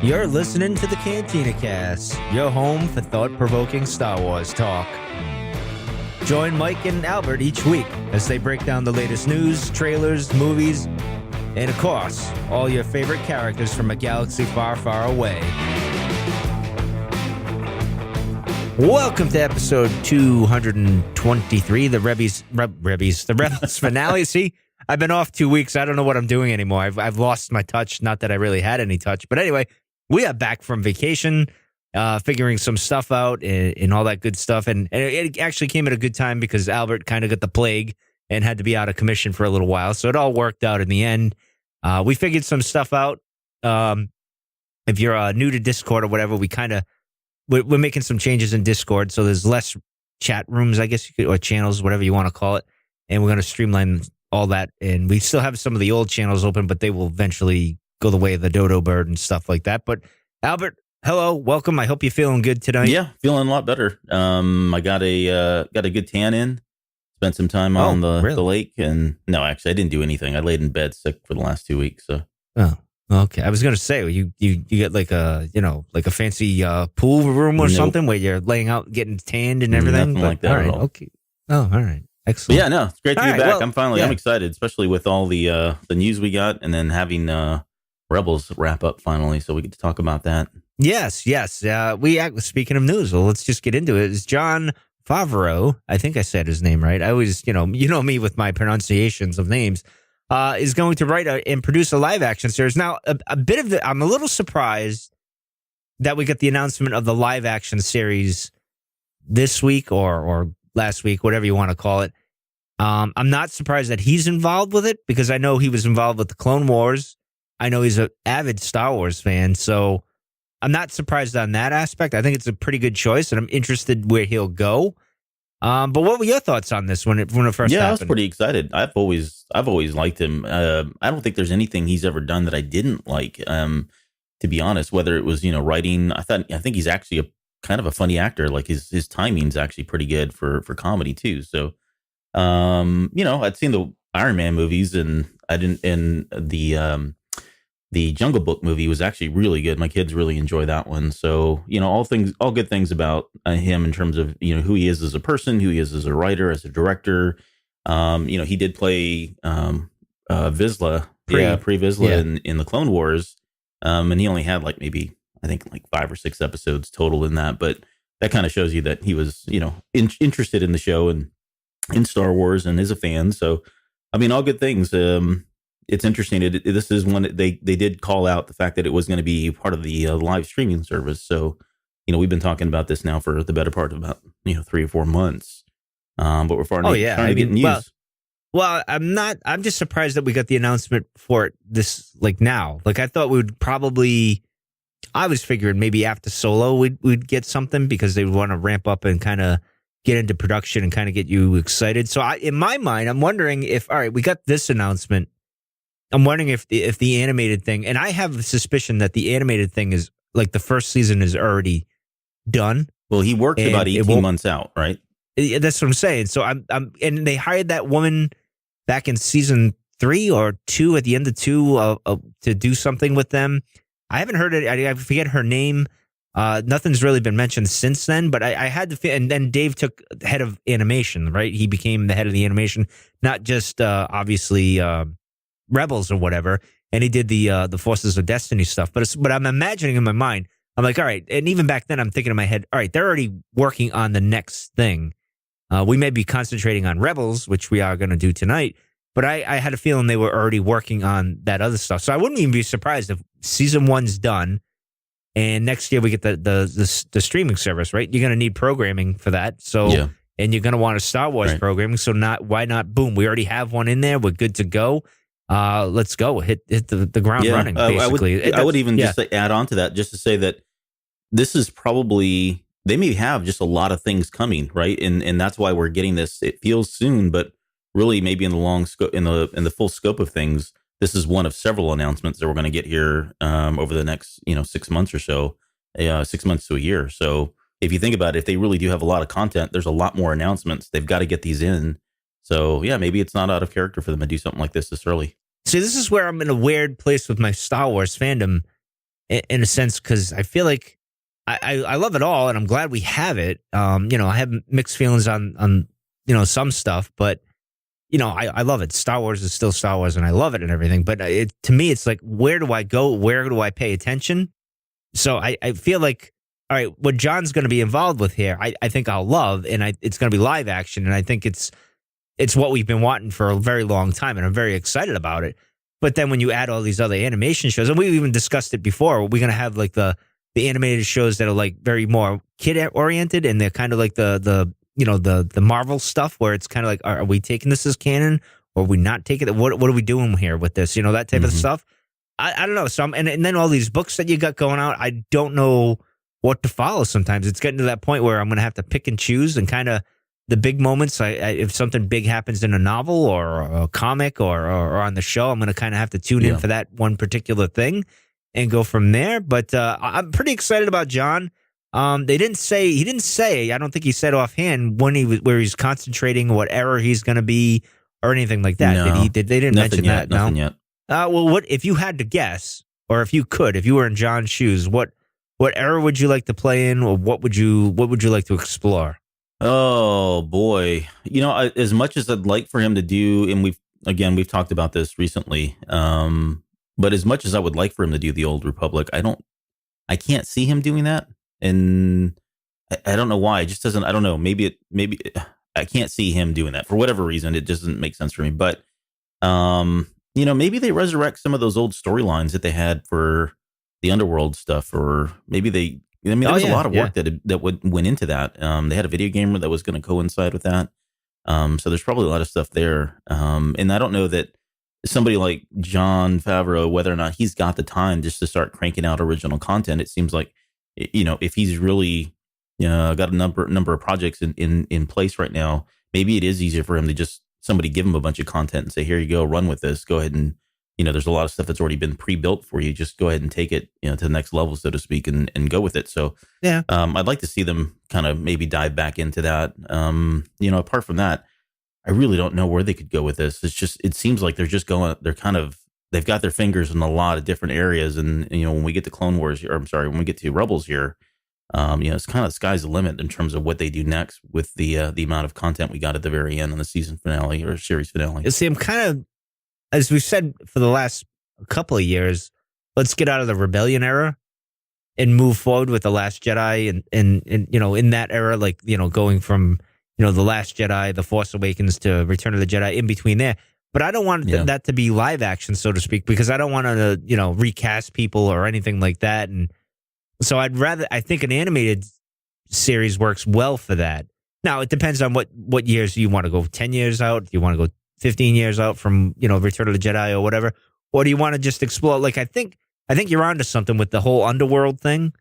You're listening to the Cantina Cast, your home for thought-provoking Star Wars talk. Join Mike and Albert each week as they break down the latest news, trailers, movies, and of course, all your favorite characters from a galaxy far, far away. Welcome to episode 223, the Rebels finale. See, I've been off 2 weeks. I don't know what I'm doing anymore. I've lost my touch. Not that I really had any touch, but anyway, we are back from vacation, figuring some stuff out and all that good stuff. And it actually came at a good time because Albert kind of got the plague and had to be out of commission for a little while. So it all worked out in the end. We figured some stuff out. If you're new to Discord or whatever, we're making some changes in Discord. So there's less chat rooms, I guess, or channels, whatever you want to call it. And we're going to streamline all that. And we still have some of the old channels open, but they will eventually go the way of the dodo bird and stuff like that. But Albert, hello, welcome. I hope you're feeling good tonight. Yeah, feeling a lot better. I got a good tan in. Spent some time on the lake, and no, actually, I didn't do anything. I laid in bed sick for the last 2 weeks. So, okay. I was gonna say you get like a fancy pool room or something where you're laying out, getting tanned and everything. Nothing like that at all. Okay. Oh, all right. Excellent. But yeah, no, it's great to be back. Well, I'm excited, especially with all the news we got, and then having Rebels wrap up finally, so we get to talk about that. Yes. Speaking of news, well, let's just get into it. It's Jon Favreau. I think I said his name right. I always, you know me with my pronunciations of names. Is going to write and produce a live action series. Now, I'm a little surprised that we got the announcement of the live action series this week or last week, whatever you want to call it. I'm not surprised that he's involved with it because I know he was involved with the Clone Wars. I know he's an avid Star Wars fan, so I'm not surprised on that aspect. I think it's a pretty good choice, and I'm interested where he'll go. But what were your thoughts on this when it first happened? Yeah, I was pretty excited. I've always liked him. I don't think there's anything he's ever done that I didn't like. To be honest, whether it was writing, I think he's actually a kind of a funny actor. Like his timing's actually pretty good for comedy too. So, I'd seen the Iron Man movies, and I didn't. And the Jungle Book movie was actually really good. My kids really enjoy that one. So, all good things about him in terms of, who he is as a person, who he is as a writer, as a director. He did play Vizsla, pre-Vizsla in the Clone Wars. And he only had maybe 5 or 6 episodes total in that. But that kind of shows you that he was, interested in the show and in Star Wars and is a fan. So, all good things. It's interesting. This is one that they did call out the fact that it was going to be part of the live streaming service. So, we've been talking about this now for the better part of about 3 or 4 months. But we're starting to get news. Well, I'm just surprised that we got the announcement for it this now. I thought we would probably. I was figuring maybe after Solo we'd get something because they would want to ramp up and kind of get into production and kind of get you excited. So in my mind, I'm wondering if we got this announcement. I'm wondering if the animated thing, and I have a suspicion that the animated thing is the first season is already done. Well, he worked about 18 months out, right? That's what I'm saying. So and they hired that woman back in season 3 or 2 at the end of 2 to do something with them. I haven't heard it. I forget her name. Nothing's really been mentioned since then, but I had to feel, and then Dave took head of animation, right? He became the head of the animation, not just obviously Rebels or whatever, and he did the Forces of Destiny stuff. But I'm imagining in my mind, I'm like, all right. And even back then, I'm thinking in my head, all right, they're already working on the next thing. We may be concentrating on Rebels, which we are going to do tonight, but I had a feeling they were already working on that other stuff. So I wouldn't even be surprised if season 1's done, and next year we get the streaming service, right? You're going to need programming for that. So, and you're going to want a Star Wars programming. So why not? Boom, we already have one in there. We're good to go. Let's go. Hit the ground running, basically. I would even just add on to that, just to say that this is probably, they may have just a lot of things coming, right? And that's why we're getting this. It feels soon, but really maybe in the long scope, in the full scope of things, this is one of several announcements that we're going to get here over the next 6 months or so, 6 months to a year. So if you think about it, if they really do have a lot of content, there's a lot more announcements. They've got to get these in. So yeah, maybe it's not out of character for them to do something like this early. See, this is where I'm in a weird place with my Star Wars fandom, in a sense, because I feel like I love it all, and I'm glad we have it. I have mixed feelings on some stuff, but I love it. Star Wars is still Star Wars, and I love it and everything. But to me, it's like, where do I go? Where do I pay attention? So I feel like, all right, what Jon's going to be involved with here, I think I'll love, and it's going to be live action, and I think it's what we've been wanting for a very long time, and I'm very excited about it. But then when you add all these other animation shows, and we've even discussed it before, we're going to have like the animated shows that are like very more kid oriented, and they're kind of like the Marvel stuff where it's kind of like, are we taking this as canon, or are we not taking it? What are we doing here with this? That type of stuff. I don't know. So and then all these books that you got going out, I don't know what to follow. Sometimes it's getting to that point where I'm going to have to pick and choose, and kind of the big moments. If something big happens in a novel or a comic or on the show, I'm going to kind of have to tune in for that one particular thing and go from there. But I'm pretty excited about Jon. He didn't say. I don't think he said offhand where he's concentrating, what era he's going to be, or anything like that. No, they didn't mention that. Nothing yet. Well, what if you had to guess, or if you were in Jon's shoes, what era would you like to play in, or what would you like to explore? Oh boy, as much as I'd like for him to do, and we've talked about this recently, but as much as I would like for him to do the Old Republic, I can't see him doing that, and I don't know why. It just doesn't. I don't know. Maybe I can't see him doing that for whatever reason. It just doesn't make sense for me. But maybe they resurrect some of those old storylines that they had for the Underworld stuff, or maybe they. There was a lot of work that went into that. They had a video game that was going to coincide with that. So there's probably a lot of stuff there. And I don't know that somebody like Jon Favreau, whether or not he's got the time just to start cranking out original content. It seems like, if he's really got a number of projects in place right now, maybe it is easier for him to just somebody give him a bunch of content and say, here you go, run with this. Go ahead and, there's a lot of stuff that's already been pre-built for you. Just go ahead and take it, to the next level, so to speak, and go with it. So yeah, I'd like to see them kind of maybe dive back into that. Apart from that, I really don't know where they could go with this. It seems like they've got their fingers in a lot of different areas. And, when we get to when we get to Rebels here, it's kind of the sky's the limit in terms of what they do next with the amount of content we got at the very end on the season finale or series finale. See, I'm kind of, as we've said for the last couple of years, let's get out of the Rebellion era and move forward with The Last Jedi, and in that era, like, going from, The Last Jedi, The Force Awakens to Return of the Jedi, in between there. But I don't want that to be live action, so to speak, because I don't want to, recast people or anything like that. And so I think an animated series works well for that. Now, it depends on what years you want to go. 10 years out? Do you want to go 15 years out from, Return of the Jedi or whatever? Or do you want to just explore? Like, I think you're onto something with the whole Underworld thing.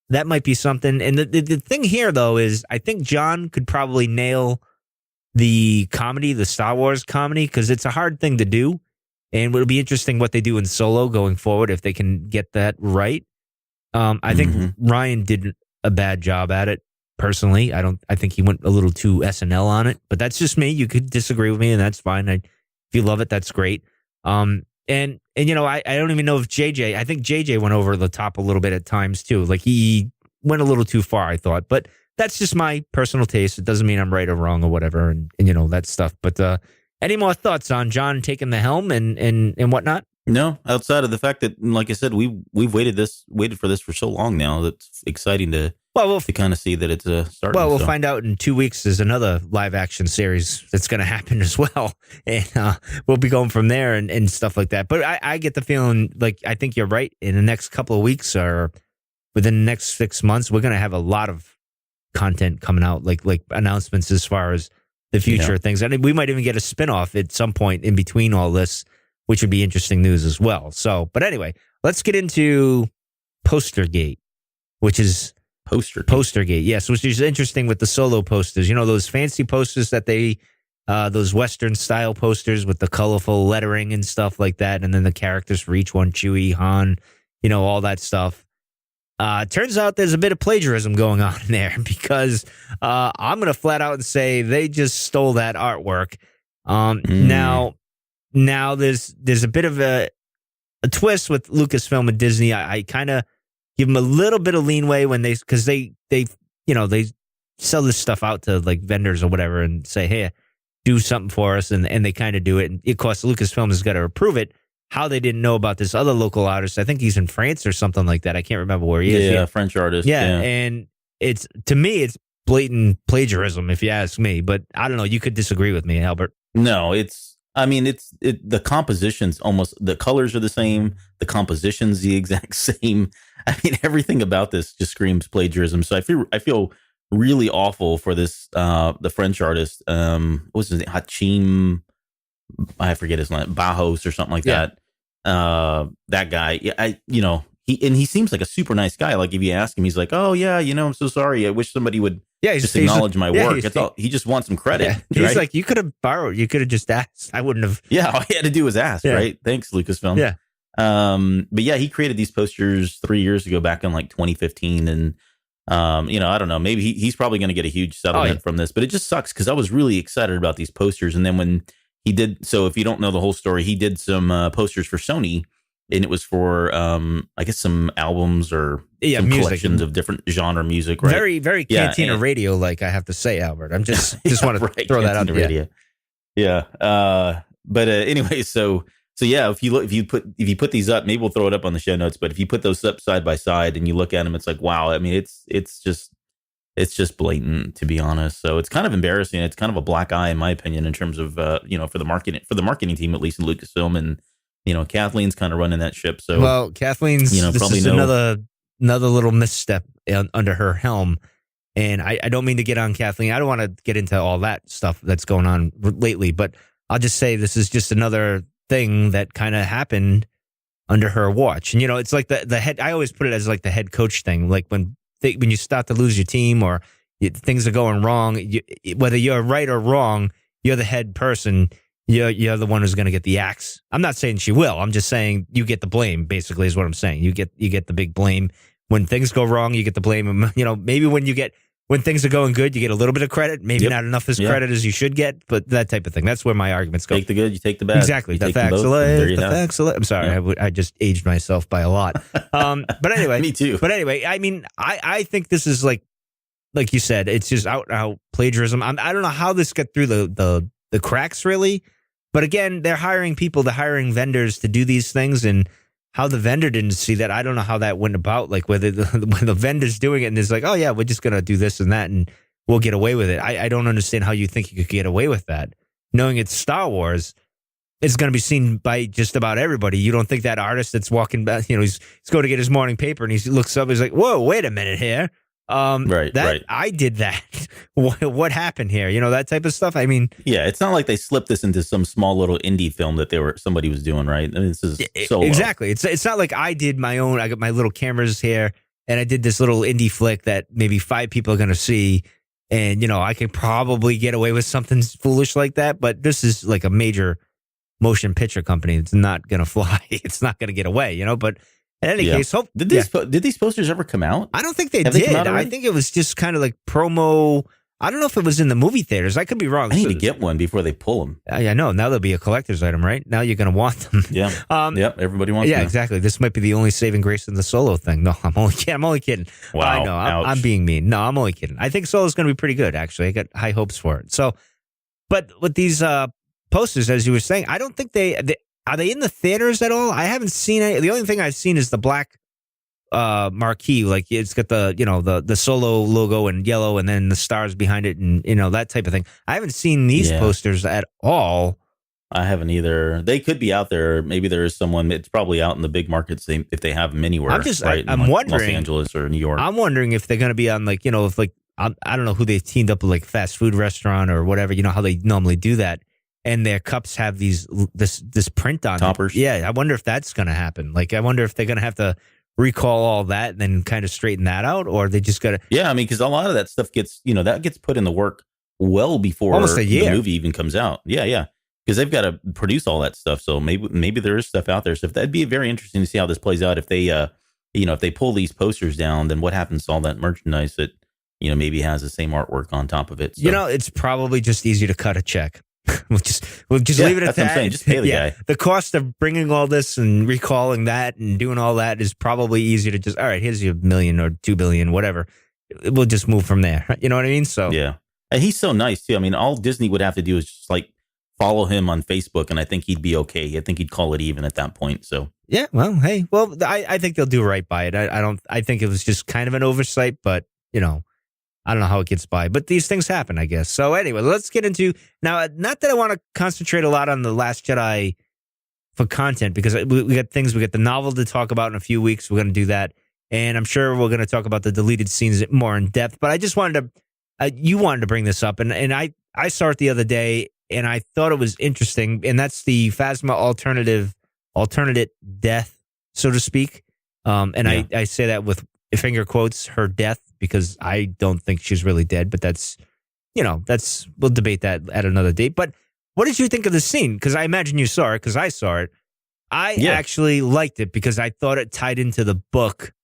That might be something. And the thing here, though, is I think Jon could probably nail the comedy, the Star Wars comedy, because it's a hard thing to do. And it'll be interesting what they do in Solo going forward if they can get that right. I think Ryan did a bad job at it. Personally, I think he went a little too SNL on it, but that's just me. You could disagree with me, and that's fine. If you love it, that's great. And I don't even know if I think JJ went over the top a little bit at times too. Like, he went a little too far, I thought, but that's just my personal taste. It doesn't mean I'm right or wrong or whatever, and that stuff. But any more thoughts on Jon taking the helm and whatnot? No, outside of the fact that, like I said, we've waited for this for so long now. That's exciting to kind of see that it's starting. Well, we'll find out in 2 weeks. There's another live action series that's going to happen as well, and we'll be going from there and stuff like that. But I get the feeling, like, I think you're right. In the next couple of weeks or within the next 6 months, we're going to have a lot of content coming out, like announcements as far as the future of things. And we might even get a spinoff at some point in between all this, which would be interesting news as well. So, but anyway, let's get into Postergate, which is Postergate. Yes, which is interesting with the Solo posters. Those fancy posters that those Western style posters with the colorful lettering and stuff like that. And then the characters for each one, Chewie, Han, all that stuff. Turns out there's a bit of plagiarism going on in there, because I'm going to flat out and say they just stole that artwork. Now there's a bit of a twist with Lucasfilm and Disney. I kind of give them a little bit of leeway when because they sell this stuff out to like vendors or whatever and say, hey, do something for us, and they kind of do it. And of course, Lucasfilm has got to approve it. How they didn't know about this other local artist? I think he's in France or something like that. I can't remember where he is. Yeah, French artist. Yeah, and to me, it's blatant plagiarism, if you ask me. But I don't know. You could disagree with me, Albert. No, the compositions almost, the colors are the same. The composition's the exact same. I mean, everything about this just screams plagiarism. So I feel really awful for this, the French artist. What's his name? Hachim, I forget his name, Bajos or something like that. That guy. Yeah, he seems like a super nice guy. Like if you ask him, he's like, oh yeah, I'm so sorry. I wish somebody would just acknowledge my work. That's all. He just wants some credit. Yeah. He's right? like, you could have borrowed. You could have just asked. I wouldn't have. Yeah, all he had to do was ask, right? Thanks, Lucasfilm. Yeah. But yeah, he created these posters 3 years ago, back in like 2015, and I don't know. Maybe he's probably going to get a huge settlement from this, but it just sucks because I was really excited about these posters, and then when he did, so if you don't know the whole story, he did some posters for Sony. And it was for, I guess, some albums or some collections of different genre music, right? Very, very Cantina Radio, like I have to say, Albert. I'm just want to throw that out there. Radio. Yeah. But anyway, so yeah, if you put these up, maybe we'll throw it up on the show notes. But if you put those up side by side and you look at them, it's like, wow. I mean, it's just blatant, to be honest. So it's kind of embarrassing. It's kind of a black eye, in my opinion, in terms of for the marketing team, at least in Lucasfilm. And Kathleen's kind of running that ship. So, well, Kathleen's, this probably is another little misstep under her helm. And I don't mean to get on Kathleen. I don't want to get into all that stuff that's going on lately, but I'll just say this is just another thing that kind of happened under her watch. And, it's like the head, I always put it as like the head coach thing. Like when you start to lose your team or things are going wrong, whether you're right or wrong, you're the head person. You're the one who's going to get the axe. I'm not saying she will. I'm just saying you get the blame, basically, is what I'm saying. You get the big blame. When things go wrong, you get the blame. Maybe when things are going good, you get a little bit of credit. Maybe not enough as credit as you should get, but that type of thing. That's where my arguments go. Take the good, you take the bad. Exactly. The facts are life. I'm sorry. Yeah. I just aged myself by a lot. But anyway. Me too. But anyway, I mean, I think this is like you said, it's just out plagiarism. I don't know how this got through the cracks, really. But again, they're hiring hiring vendors to do these things, and how the vendor didn't see that, I don't know how that went about. Like whether when the vendor's doing it and it's like, oh yeah, we're just gonna do this and that, and we'll get away with it. I don't understand how you think you could get away with that, knowing it's Star Wars. It's going to be seen by just about everybody. You don't think that artist that's walking back, he's going to get his morning paper and he looks up, he's like, whoa, wait a minute here. Right. I did that. What happened here? That type of stuff. I mean, yeah, it's not like they slipped this into some small little indie film that somebody was doing, right? I mean, this is solo. Exactly. It's not like I did my own. I got my little cameras here, and I did this little indie flick that maybe 5 people are going to see, and I could probably get away with something foolish like that. But this is like a major motion picture company. It's not going to fly. It's not going to get away. But. In any case, did these posters ever come out? I don't think they did. I think it was just kind of like promo. I don't know if it was in the movie theaters. I could be wrong. I need to get one before they pull them. I know. Now they'll be a collector's item, right? Now you're going to want them. Yeah. Everybody wants them. Yeah, exactly. This might be the only saving grace in the Solo thing. No, I'm only kidding. Wow. I know. I'm being mean. No, I'm only kidding. I think Solo's going to be pretty good, actually. I got high hopes for it. So, but with these posters, as you were saying, I don't think are they in the theaters at all? I haven't seen it. The only thing I've seen is the black marquee. Like it's got the Solo logo in yellow and then the stars behind it and that type of thing. I haven't seen these posters at all. I haven't either. They could be out there. Maybe there is someone. It's probably out in the big markets if they have them anywhere. I'm wondering, Los Angeles or New York. I'm wondering if they're going to be on if I don't know who they teamed up with, like fast food restaurant or whatever. How they normally do that. And their cups have this print on toppers. Yeah, I wonder if that's going to happen. Like, I wonder if they're going to have to recall all that and then kind of straighten that out, or they just got to. Yeah, I mean, because a lot of that stuff gets put in the work well before almost a year. The movie even comes out. Yeah, because they've got to produce all that stuff. So maybe there is stuff out there. So that'd be very interesting to see how this plays out. If they if they pull these posters down, then what happens to all that merchandise that maybe has the same artwork on top of it? So. It's probably just easier to cut a check. We'll just leave it at that's what I'm that. saying. Just pay the guy. The cost of bringing all this and recalling that and doing all that is probably easier to just, all right, here's your $1 million or $2 billion, whatever. We'll just move from there. You know what I mean? So yeah, and he's so nice too. I mean, all Disney would have to do is just like follow him on Facebook, and I think he'd be okay. I think he'd call it even at that point. So yeah, well, hey, I think they'll do right by it. I think it was just kind of an oversight, but you know, I don't know how it gets by, but these things happen, I guess. So anyway, let's get into now. Not that I want to concentrate a lot on The Last Jedi for content, because we got things. We got the novel to talk about in a few weeks. We're going to do that, and I'm sure we're going to talk about the deleted scenes more in depth. But I just wanted to, you wanted to bring this up, and I saw it the other day, and I thought it was interesting, and that's the Phasma alternate death, so to speak. And yeah. I say that with finger quotes, her death, because I don't think she's really dead, but we'll debate that at another date. But what did you think of the scene? Because I imagine you saw it, because I saw it. I actually liked it because I thought it tied into the book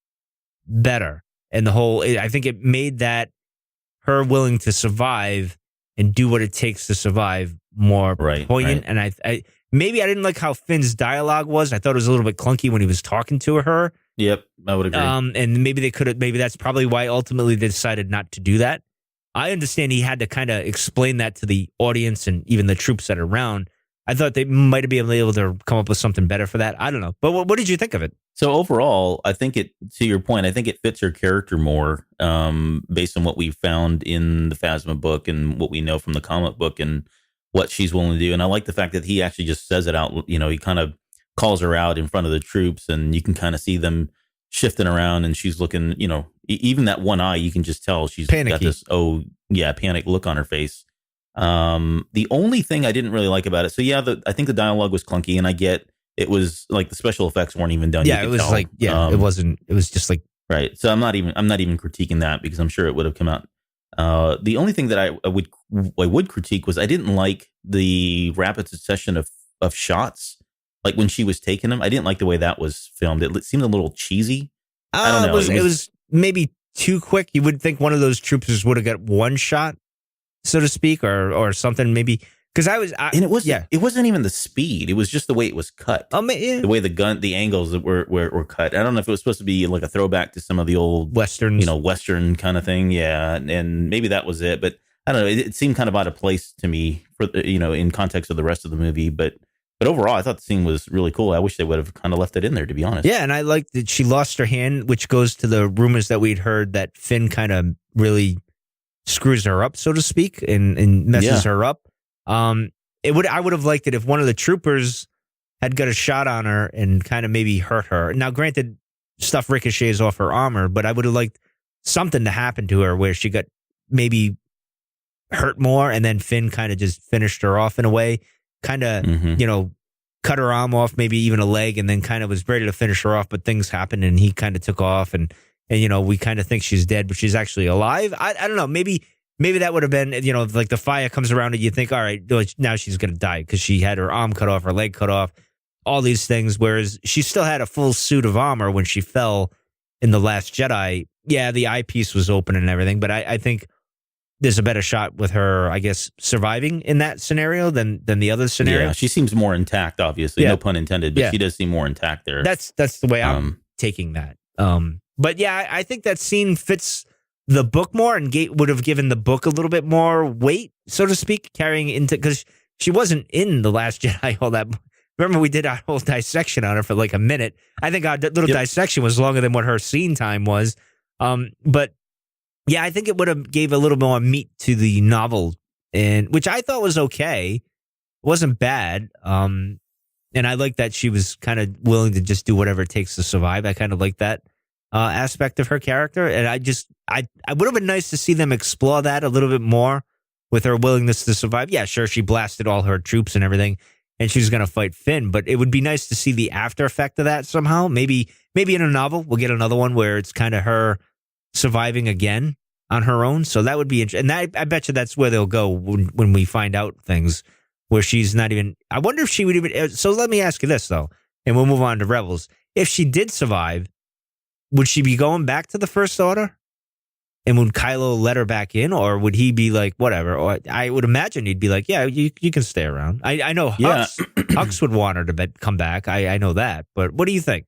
better. And I think it made that her willing to survive and do what it takes to survive more poignant. Right. And I maybe I didn't like how Finn's dialogue was. I thought it was a little bit clunky when he was talking to her. Yep, I would agree. And maybe that's probably why ultimately they decided not to do that. I understand he had to kind of explain that to the audience and even the troops that are around. I thought they might have been able to come up with something better for that. I don't know. But what did you think of it? So overall, I think to your point, I think it fits her character more based on what we found in the Phasma book and what we know from the comic book and what she's willing to do. And I like the fact that he actually just says it out. You know, he kind of calls her out in front of the troops, and you can kind of see them shifting around, and she's looking, you know, even that one eye, you can just tell she's panicky. Got this, panic look on her face. The only thing I didn't really like about it, so I think the dialogue was clunky, and I get it was like the special effects weren't even done. Yeah, it was tell. It wasn't. It was just like right. So I'm not even critiquing that because I'm sure it would have come out. The only thing that I would critique was I didn't like the rapid succession of shots. Like when she was taking them, I didn't like the way that was filmed. It seemed a little cheesy. I don't know. It was maybe too quick. You would think one of those troopers would have got one shot, so to speak, or something. Maybe because it wasn't even the speed. It was just the way it was cut. The way the angles that were cut. I don't know if it was supposed to be like a throwback to some of the old westerns, Western kind of thing. Yeah, and maybe that was it. But I don't know. It seemed kind of out of place to me for in context of the rest of the movie, but. But overall, I thought the scene was really cool. I wish they would have kind of left it in there, to be honest. Yeah, and I liked that she lost her hand, which goes to the rumors that we'd heard that Finn kind of really screws her up, so to speak, and messes her up. I would have liked it if one of the troopers had got a shot on her and kind of maybe hurt her. Now, granted, stuff ricochets off her armor, but I would have liked something to happen to her where she got maybe hurt more, and then Finn kind of just finished her off in a way. Kind of, cut her arm off, maybe even a leg, and then kind of was ready to finish her off, but things happened and he kind of took off and we kind of think she's dead, but she's actually alive. I don't know. Maybe that would have been, like the fire comes around and you think, all right, now she's going to die because she had her arm cut off, her leg cut off, all these things. Whereas she still had a full suit of armor when she fell in The Last Jedi. Yeah, the eyepiece was open and everything, but I think there's a better shot with her, I guess, surviving in that scenario than the other scenario. Yeah, she seems more intact, obviously. Yeah. No pun intended, but she does seem more intact there. That's the way I'm taking that. But yeah, I think that scene fits the book more and would have given the book a little bit more weight, so to speak, carrying into, because she wasn't in The Last Jedi all that. Remember, we did our whole dissection on her for like a minute. I think our little dissection was longer than what her scene time was. But yeah, I think it would have gave a little more meat to the novel, and which I thought was okay. It wasn't bad. And I like that she was kind of willing to just do whatever it takes to survive. I kind of like that aspect of her character. And I would have been nice to see them explore that a little bit more with her willingness to survive. Yeah, sure, she blasted all her troops and everything, and she's going to fight Finn. But it would be nice to see the after effect of that somehow. Maybe in a novel, we'll get another one where it's kind of her surviving again on her own. So that would be interesting. And I bet you that's where they'll go when we find out things where she's not even, I wonder if she would even, so let me ask you this though, and we'll move on to Rebels. If she did survive, would she be going back to the First Order? And would Kylo let her back in, or would he be like, whatever? Or I would imagine he'd be like, yeah, you can stay around. I know Hux would want her to come back. I know that. But what do you think?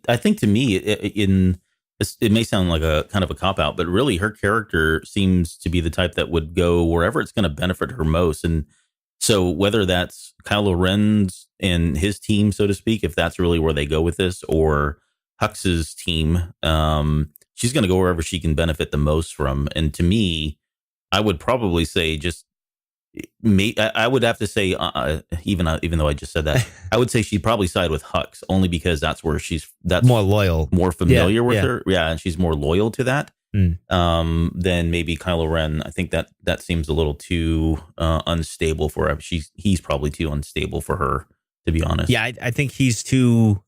I think to me, it may sound like a kind of a cop out, but really her character seems to be the type that would go wherever it's going to benefit her most. And so whether that's Kylo Ren's and his team, so to speak, if that's really where they go with this, or Hux's team, she's going to go wherever she can benefit the most from. And to me, I would probably say I would have to say, even though I just said that, I would say she'd probably side with Hux, only because that's where that's more loyal, more familiar with her. Yeah, and she's more loyal to that than maybe Kylo Ren. I think that seems a little too unstable for her. He's probably too unstable for her, to be honest. Yeah, I think he's too,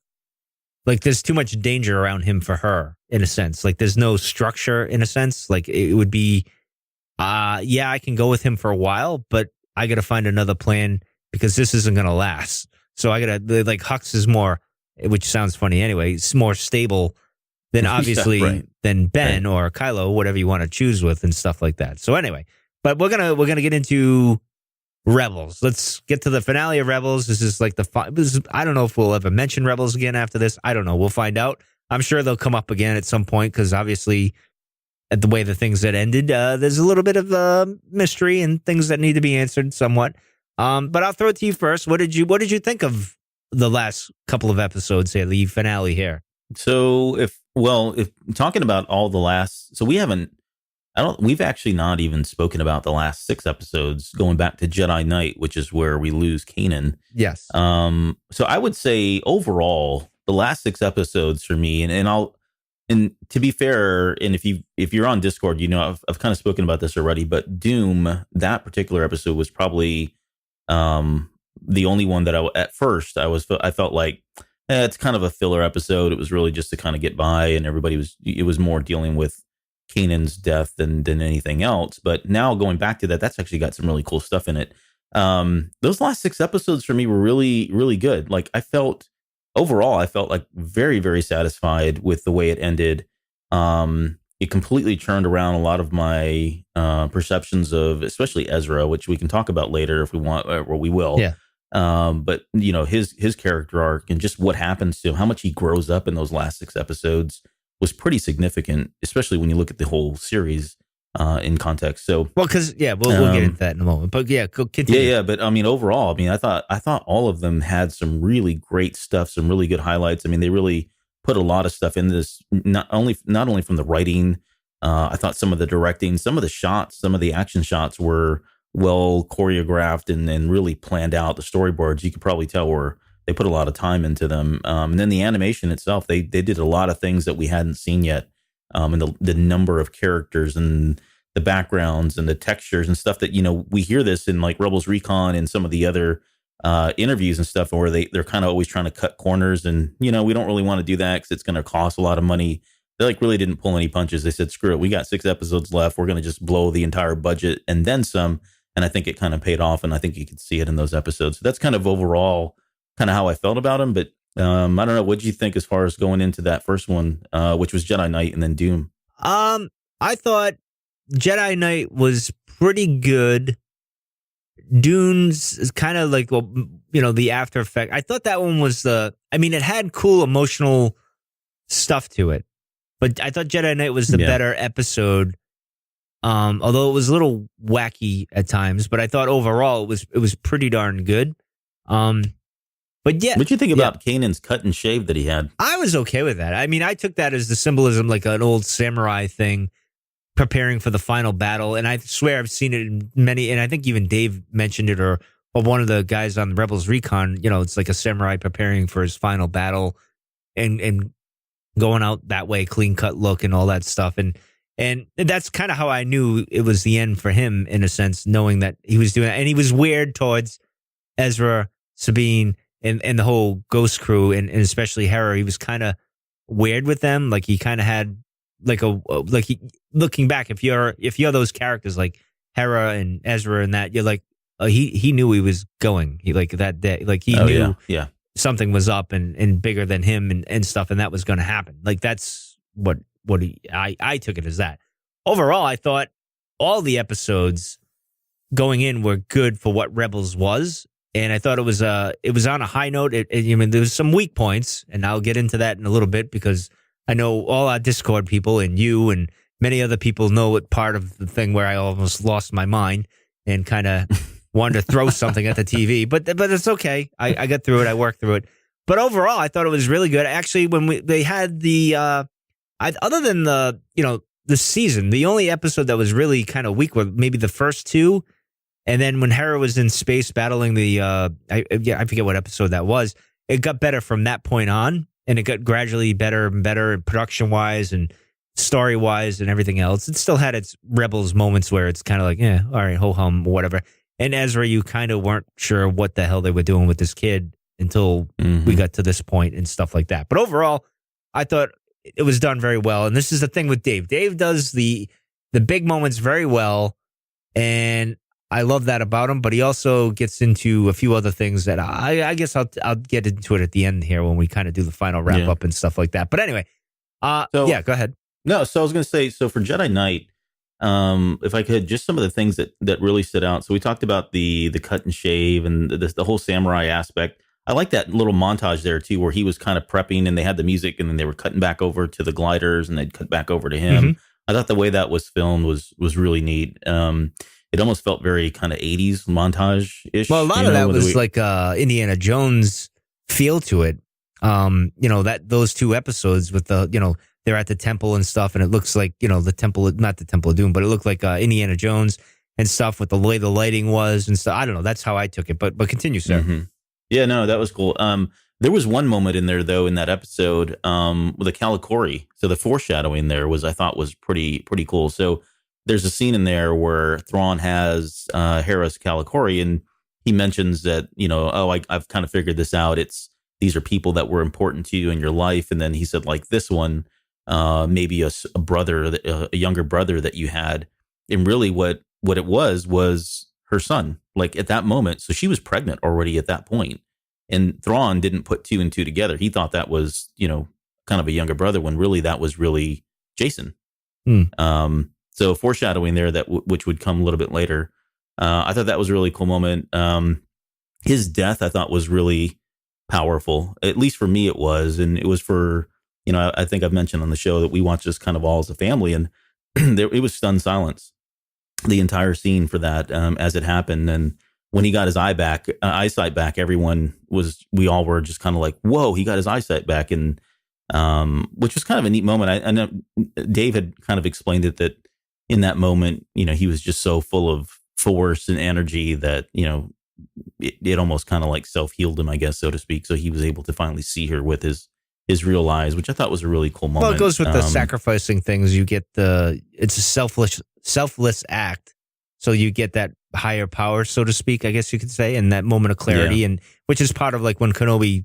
like, there's too much danger around him for her, in a sense. Like, there's no structure, in a sense. Like, it would be, yeah, I can go with him for a while, but I got to find another plan because this isn't going to last. So I got to, like, Hux is more, which sounds funny anyway, it's more stable than obviously than Ben or Kylo, whatever you want to choose with and stuff like that. So anyway, but we're gonna get into Rebels. Let's get to the finale of Rebels. This is like I don't know if we'll ever mention Rebels again after this. I don't know. We'll find out. I'm sure they'll come up again at some point because obviously, at the way the things that ended, there's a little bit of mystery and things that need to be answered somewhat. But I'll throw it to you first. What did you think of the last couple of episodes here, the finale here? So if talking about all the last, so we've actually not even spoken about the last 6 episodes going back to Jedi Knight, which is where we lose Kanan. Yes. So I would say overall, the last 6 episodes for me, and to be fair, and if you're on Discord, you know, I've kind of spoken about this already, but Doom, that particular episode was probably the only one that I felt like it's kind of a filler episode. It was really just to kind of get by, and it was more dealing with Kanan's death than anything else. But now going back to that's actually got some really cool stuff in it. Those last 6 episodes for me were really, really good. Like overall, I felt like very, very satisfied with the way it ended. It completely turned around a lot of my perceptions of, especially Ezra, which we can talk about later if we want, or we will. Yeah. But you know, his character arc and just what happens to him, how much he grows up in those last 6 episodes was pretty significant, especially when you look at the whole series in context. So, well, because we'll get into that in a moment. But continue. Yeah. But I mean, overall, I thought all of them had some really great stuff, some really good highlights. I mean, they really put a lot of stuff in this. Not only from the writing, I thought some of the directing, some of the shots, some of the action shots were well choreographed and really planned out. The storyboards, you could probably tell they put a lot of time into them. And then the animation itself, they did a lot of things that we hadn't seen yet. And the number of characters and the backgrounds and the textures and stuff that, you know, we hear this in like Rebels Recon and some of the other interviews and stuff where they're kind of always trying to cut corners, and, you know, we don't really want to do that because it's going to cost a lot of money. They like really didn't pull any punches. They said, screw it. We got 6 episodes left. We're going to just blow the entire budget and then some. And I think it kind of paid off, and I think you could see it in those episodes. So that's kind of overall kind of how I felt about them. But I don't know. What did you think as far as going into that first one, which was Jedi Knight and then Doom? I thought Jedi Knight was pretty good. Dune's is kind of like, well, you know, the after effect. I thought that one was it had cool emotional stuff to it, but I thought Jedi Knight was the better episode. Although it was a little wacky at times, but I thought overall it was pretty darn good. But yeah, what'd you think about Kanan's cut and shave that he had? I was okay with that. I mean, I took that as the symbolism, like an old samurai thing, preparing for the final battle. And I swear I've seen it in many, and I think even Dave mentioned it, or one of the guys on Rebels Recon. You know, it's like a samurai preparing for his final battle, and going out that way, clean cut look and all that stuff. And that's kind of how I knew it was the end for him, in a sense, knowing that he was doing that. And he was weird towards Ezra, Sabine, and the whole Ghost crew, and especially Hera. He was kind of weird with them. Like, he kind of had looking back, if you're those characters like Hera and Ezra and that, you're like, he knew he was going. He, like, that day, like, he knew something was up and bigger than him and stuff, and that was going to happen. Like, that's what I took it as that. overall, I thought all the episodes going in were good for what Rebels was. And I thought it was on a high note. I mean, there was some weak points, and I'll get into that in a little bit because I know all our Discord people and you and many other people know it part of the thing where I almost lost my mind and kind of wanted to throw something at the TV. But it's okay. I got through it. I worked through it. But overall, I thought it was really good. Actually, when they had the other than the season, the only episode that was really kind of weak were maybe the first two. And then when Hera was in space battling the, I forget what episode that was, it got better from that point on. And it got gradually better and better production-wise and story-wise and everything else. It still had its Rebels moments where it's kind of like, yeah, all right, ho-hum, whatever. And Ezra, you kind of weren't sure what the hell they were doing with this kid until we got to this point and stuff like that. But overall, I thought it was done very well. And this is the thing with Dave. Dave does the big moments very well. And I love that about him, but he also gets into a few other things that I guess I'll get into it at the end here when we kind of do the final wrap up and stuff like that. But anyway, go ahead. No, so I was going to say, so for Jedi Knight, if I could, just some of the things that really stood out. So we talked about the cut and shave and the whole samurai aspect. I like that little montage there too, where he was kind of prepping and they had the music and then they were cutting back over to the gliders and they'd cut back over to him. I thought the way that was filmed was really neat. It almost felt very kind of 80s montage-ish. Well, a lot of that was like Indiana Jones feel to it. That those two episodes with the, they're at the temple and stuff, and it looks like, the temple, not the Temple of Doom, but it looked like Indiana Jones and stuff with the way the lighting was and stuff. I don't know. That's how I took it. But continue, sir. Yeah, no, that was cool. There was one moment in there, though, in that episode with the Kalikori. So the foreshadowing there I thought was pretty cool. So there's a scene in there where Thrawn has Hera's Kalikori, and he mentions that, I've kind of figured this out. These are people that were important to you in your life. And then he said, like this one, maybe a brother, a younger brother that you had. And really what it was her son, like at that moment. So she was pregnant already at that point. And Thrawn didn't put two and two together. He thought that was, kind of a younger brother when really that was really Jacen. So foreshadowing there which would come a little bit later. I thought that was a really cool moment. His death, I thought, was really powerful. At least for me, it was. And it was for, I think I've mentioned on the show that we watched this kind of all as a family. And it was stunned silence, the entire scene for that as it happened. And when he got his eyesight back, we all were just kind of like, whoa, he got his eyesight back. And which was kind of a neat moment. I know Dave had kind of explained it that in that moment, he was just so full of force and energy that, it almost kind of like self-healed him, I guess, so to speak. So he was able to finally see her with his real eyes, which I thought was a really cool moment. Well, it goes with the sacrificing things. You get it's a selfless act. So you get that higher power, so to speak, I guess you could say, and that moment of clarity, and which is part of like when Kenobi,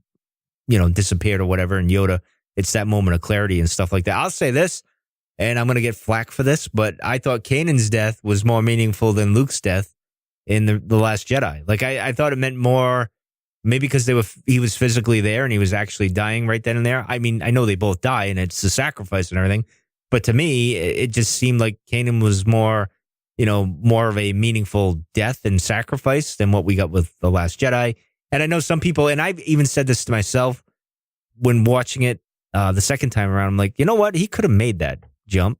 disappeared or whatever, and Yoda, it's that moment of clarity and stuff like that. I'll say this, and I'm going to get flack for this, but I thought Kanan's death was more meaningful than Luke's death in the Last Jedi. Like I thought it meant more, maybe because he was physically there and he was actually dying right then and there. I mean, I know they both die and it's a sacrifice and everything, but to me, it just seemed like Kanan was more of a meaningful death and sacrifice than what we got with The Last Jedi. And I know some people, and I've even said this to myself when watching it the second time around, I'm like, you know what? He could have made that jump.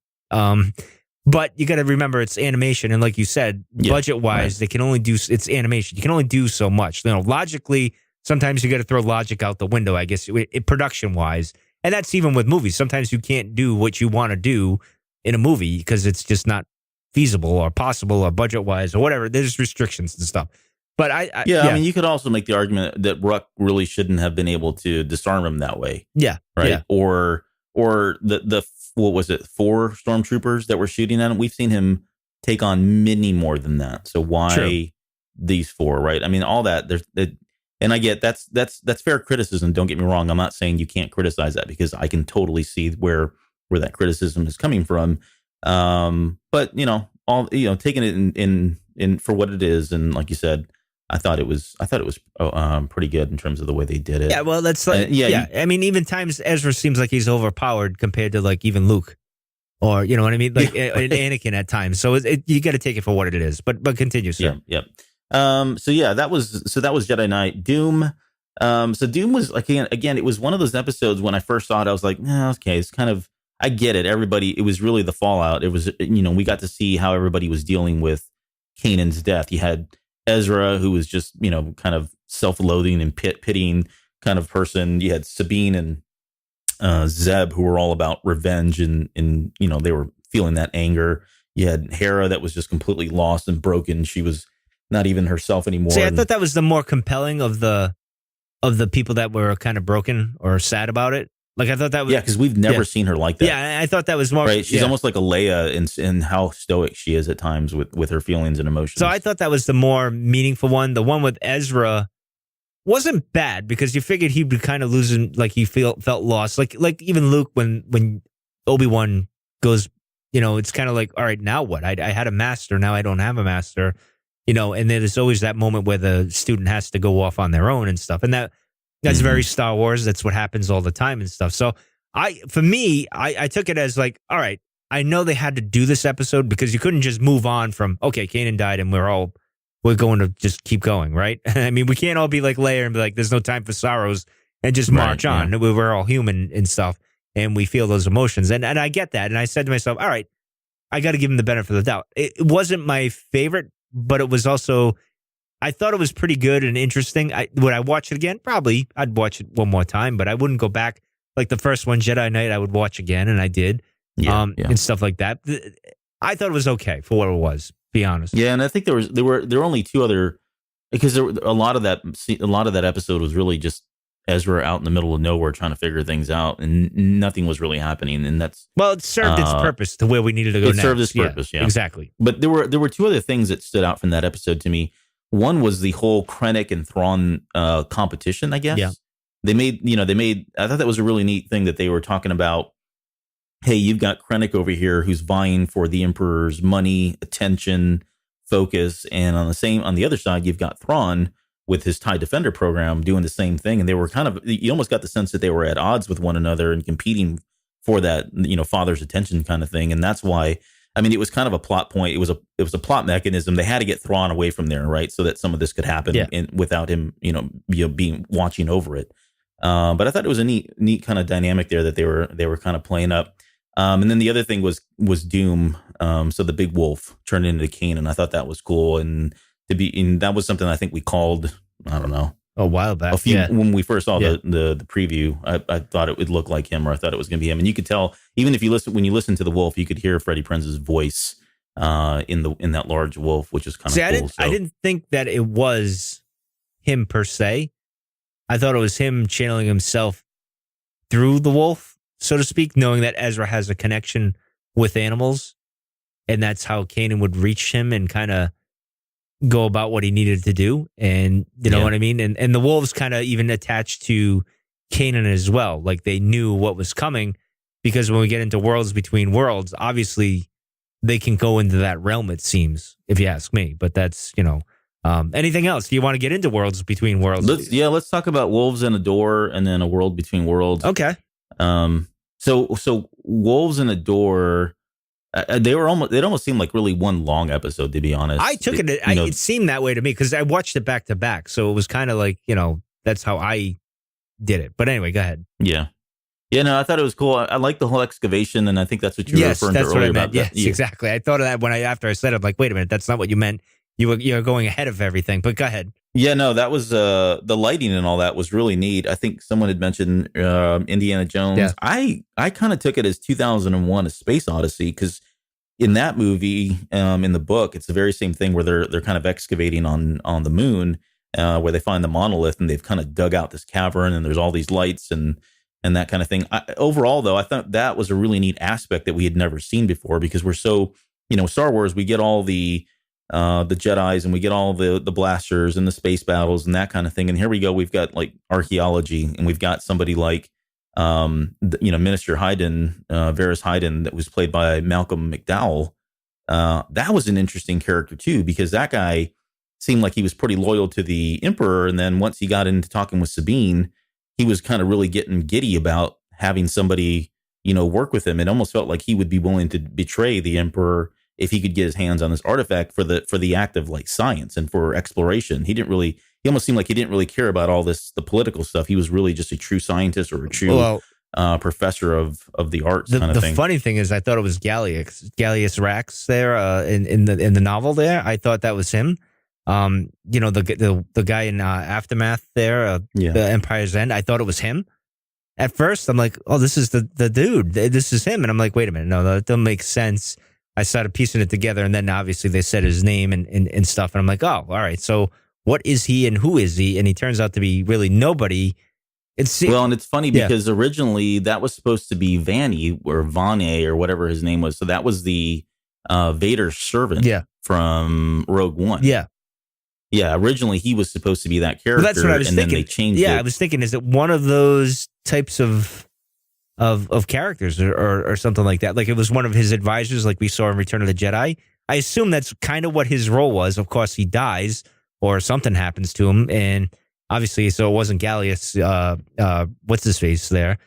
But you got to remember it's animation. And like you said, budget-wise, they can only do, it's animation. You can only do so much. Logically, sometimes you got to throw logic out the window, I guess, production-wise. And that's even with movies. Sometimes you can't do what you want to do in a movie because it's just not feasible or possible or budget-wise or whatever. There's restrictions and stuff. But I mean, you could also make the argument that Ruck really shouldn't have been able to disarm him that way. Yeah. Right. Yeah. Or the what was it, 4 stormtroopers that were shooting at him? We've seen him take on many more than that. So why these 4, right? I mean, all that, and I get that's fair criticism. Don't get me wrong. I'm not saying you can't criticize that because I can totally see where that criticism is coming from. But taking it in for what it is, and like you said, I thought it was pretty good in terms of the way they did it. Yeah, well, that's like I mean, even times Ezra seems like he's overpowered compared to like even Luke or you know what I mean, like Anakin at times. So you got to take it for what it is. But continue, sir. Yeah. That was Jedi Knight. Doom. So Doom was again, it was one of those episodes when I first saw it, I was like, no, okay, it's kind of, I get it. Everybody, it was really the fallout. It was, we got to see how everybody was dealing with Kanan's death. You had Ezra, who was just, kind of self-loathing and pitying kind of person. You had Sabine and Zeb, who were all about revenge and they were feeling that anger. You had Hera that was just completely lost and broken. She was not even herself anymore. See, I thought that was the more compelling of the people that were kind of broken or sad about it. Like I thought that was because we've never seen her like that. Yeah, I thought that was more right. She's almost like a Leia in how stoic she is at times with her feelings and emotions. So I thought that was the more meaningful one. The one with Ezra wasn't bad because you figured he'd be kind of losing, like he felt lost. Like even Luke when Obi-Wan goes, it's kind of like, all right, now what? I had a master, now I don't have a master. And then there's always that moment where the student has to go off on their own and stuff. And that's very Star Wars. That's what happens all the time and stuff. So I took it as like, all right, I know they had to do this episode because you couldn't just move on from, okay, Kanan died and we're going to just keep going, right? I mean, we can't all be like Leia and be like, there's no time for sorrows and just march on. Yeah. We're all human and stuff and we feel those emotions. And I get that. And I said to myself, all right, I got to give him the benefit of the doubt. It wasn't my favorite, but it was also, I thought it was pretty good and interesting. Would I watch it again? Probably. I'd watch it one more time, but I wouldn't go back. Like the first one, Jedi Knight, I would watch again, and I did, and stuff like that. I thought it was okay for what it was. Be honest. Yeah, and I think there were only two other, because there were a lot of that episode was really just Ezra out in the middle of nowhere trying to figure things out, and nothing was really happening. And that's it served its purpose to where we needed to go. It served its purpose, yeah, exactly. But there were two other things that stood out from that episode to me. One was the whole Krennic and Thrawn competition, I guess. Yeah. They made, I thought that was a really neat thing that they were talking about. Hey, you've got Krennic over here who's vying for the Emperor's money, attention, focus. And on the other side, you've got Thrawn with his TIE Defender program doing the same thing. And they were you almost got the sense that they were at odds with one another and competing for that, father's attention kind of thing. And that's why, I mean, it was kind of a plot point. It was a plot mechanism. They had to get Thrawn away from there, right? So that some of this could happen without him, being watching over it. But I thought it was a neat kind of dynamic there that they were kind of playing up. And then the other thing was Doom. So the big wolf turned into Kanan. I thought that was cool. And that was something I think we called, I don't know, a while back. When we first saw the preview, I thought it would look like him, or I thought it was going to be him. And you could tell, even when you listen to the wolf, you could hear Freddie Prinze's voice in that large wolf, which is kind of cool. I didn't think that it was him per se. I thought it was him channeling himself through the wolf, so to speak, knowing that Ezra has a connection with animals, and that's how Kanan would reach him and kind of go about what he needed to do. And you know what I mean? And the wolves kind of even attached to Kanan as well. Like they knew what was coming, because when we get into Worlds Between Worlds, obviously they can go into that realm, it seems, if you ask me. But that's, anything else? Do you want to get into Worlds Between Worlds? Let's talk about Wolves in Endor and then A World Between Worlds. Okay. So Wolves in Endor, it almost seemed like really one long episode, to be honest. I took it seemed that way to me because I watched it back to back. So it was kind of like, that's how I did it. But anyway, go ahead. Yeah. Yeah, no, I thought it was cool. I like the whole excavation, and I think that's what you were referring to earlier. Yes, that's what I meant. Yes, exactly. I thought of that after I said it. I'm like, wait a minute, that's not what you meant. You're going ahead of everything, but go ahead. Yeah, no, that was the lighting and all that was really neat. I think someone had mentioned Indiana Jones. Yeah. I kind of took it as 2001: A Space Odyssey, because in that movie, in the book, it's the very same thing where they're kind of excavating on the moon, where they find the monolith, and they've kind of dug out this cavern, and there's all these lights and that kind of thing. Overall, though, I thought that was a really neat aspect that we had never seen before, because we're so, Star Wars, we get all the Jedis, and we get all the blasters and the space battles and that kind of thing. And here we go. We've got like archaeology, and we've got somebody like, Minister Hayden, Varys Hayden, that was played by Malcolm McDowell. That was an interesting character too, because that guy seemed like he was pretty loyal to the Emperor. And then once he got into talking with Sabine, he was kind of really getting giddy about having somebody work with him. It almost felt like he would be willing to betray the Emperor if he could get his hands on this artifact for the act of like science and for exploration. He almost seemed like he didn't really care about all the political stuff. He was really just a true scientist or a true professor of the arts kind of thing. The funny thing is, I thought it was Gallius Rax there in the novel there. I thought that was him. The guy in Aftermath there, the Empire's End. I thought it was him. At first, I'm like, oh, this is the dude. This is him. And I'm like, wait a minute. No, that doesn't make sense. I started piecing it together, and then obviously they said his name and stuff. And I'm like, oh, all right. So what is he and who is he? And he turns out to be really nobody. And it's funny because originally that was supposed to be Vanny or Vane or whatever his name was. So that was the Vader's servant from Rogue One. Yeah. Yeah, originally he was supposed to be that character, that's what I was thinking. Then they changed it. Yeah, I was thinking, is it one of those types of characters or something like that? Like it was one of his advisors, like we saw in Return of the Jedi. I assume that's kind of what his role was. Of course, he dies or something happens to him, and obviously, so it wasn't Gallius. What's his face there?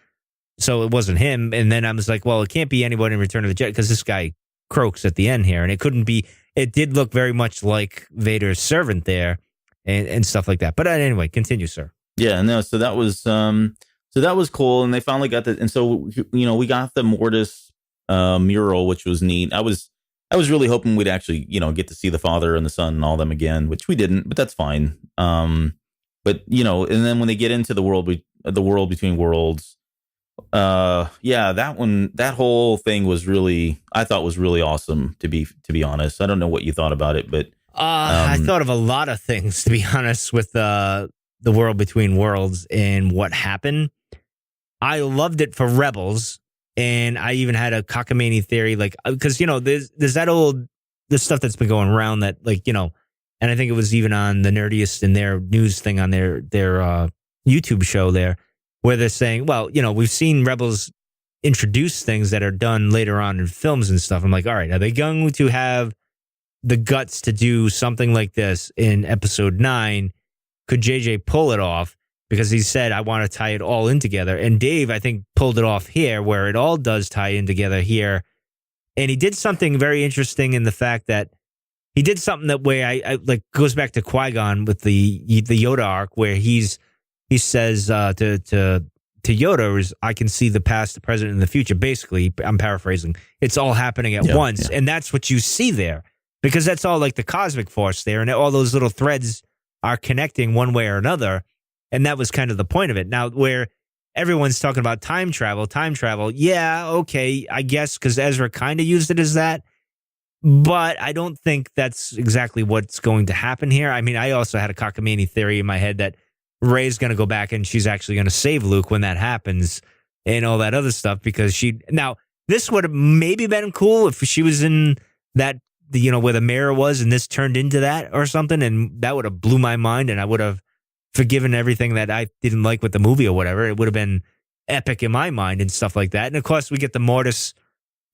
So it wasn't him. And then I was like, well, it can't be anyone in Return of the Jedi because this guy croaks at the end here, and it couldn't be. It did look very much like Vader's servant there, and stuff like that. But anyway, continue, sir. Yeah, no. So that was cool, and they finally got that. And so we got the Mortis mural, which was neat. I was really hoping we'd actually get to see the father and the son and all them again, which we didn't, but that's fine. But and then when they get into the world between worlds, that whole thing was I thought was really awesome, to be honest. I don't know what you thought about it, but I thought of a lot of things, to be honest, with the world between worlds and what happened. I loved it for Rebels, and I even had a cockamamie theory, like, because there's this stuff that's been going around that, like, and I think it was even on the Nerdiest in their news thing on their YouTube show there, where they're saying, well, we've seen Rebels introduce things that are done later on in films and stuff. I'm like, all right, are they going to have the guts to do something like this in Episode 9? Could JJ pull it off? Because he said, I want to tie it all in together. And Dave, I think, pulled it off here, where it all does tie in together here. And he did something very interesting in the fact that he did something that way I like goes back to Qui-Gon with the Yoda arc, where he says to Yoda, is, I can see the past, the present, and the future. Basically, I'm paraphrasing. It's all happening at once. Yeah. And that's what you see there, because that's all like the cosmic force there. And all those little threads are connecting one way or another. And that was kind of the point of it. Now, where everyone's talking about time travel, yeah, okay, I guess, because Ezra kind of used it as that. But I don't think that's exactly what's going to happen here. I mean, I also had a cockamamie theory in my head that Rey's going to go back and she's actually going to save Luke when that happens and all that other stuff, because now, this would have maybe been cool if she was in that, where the mirror was, and this turned into that or something, and that would have blew my mind, and I would have forgiven everything that I didn't like with the movie or whatever. It would have been epic in my mind and stuff like that. And of course, we get the Mortis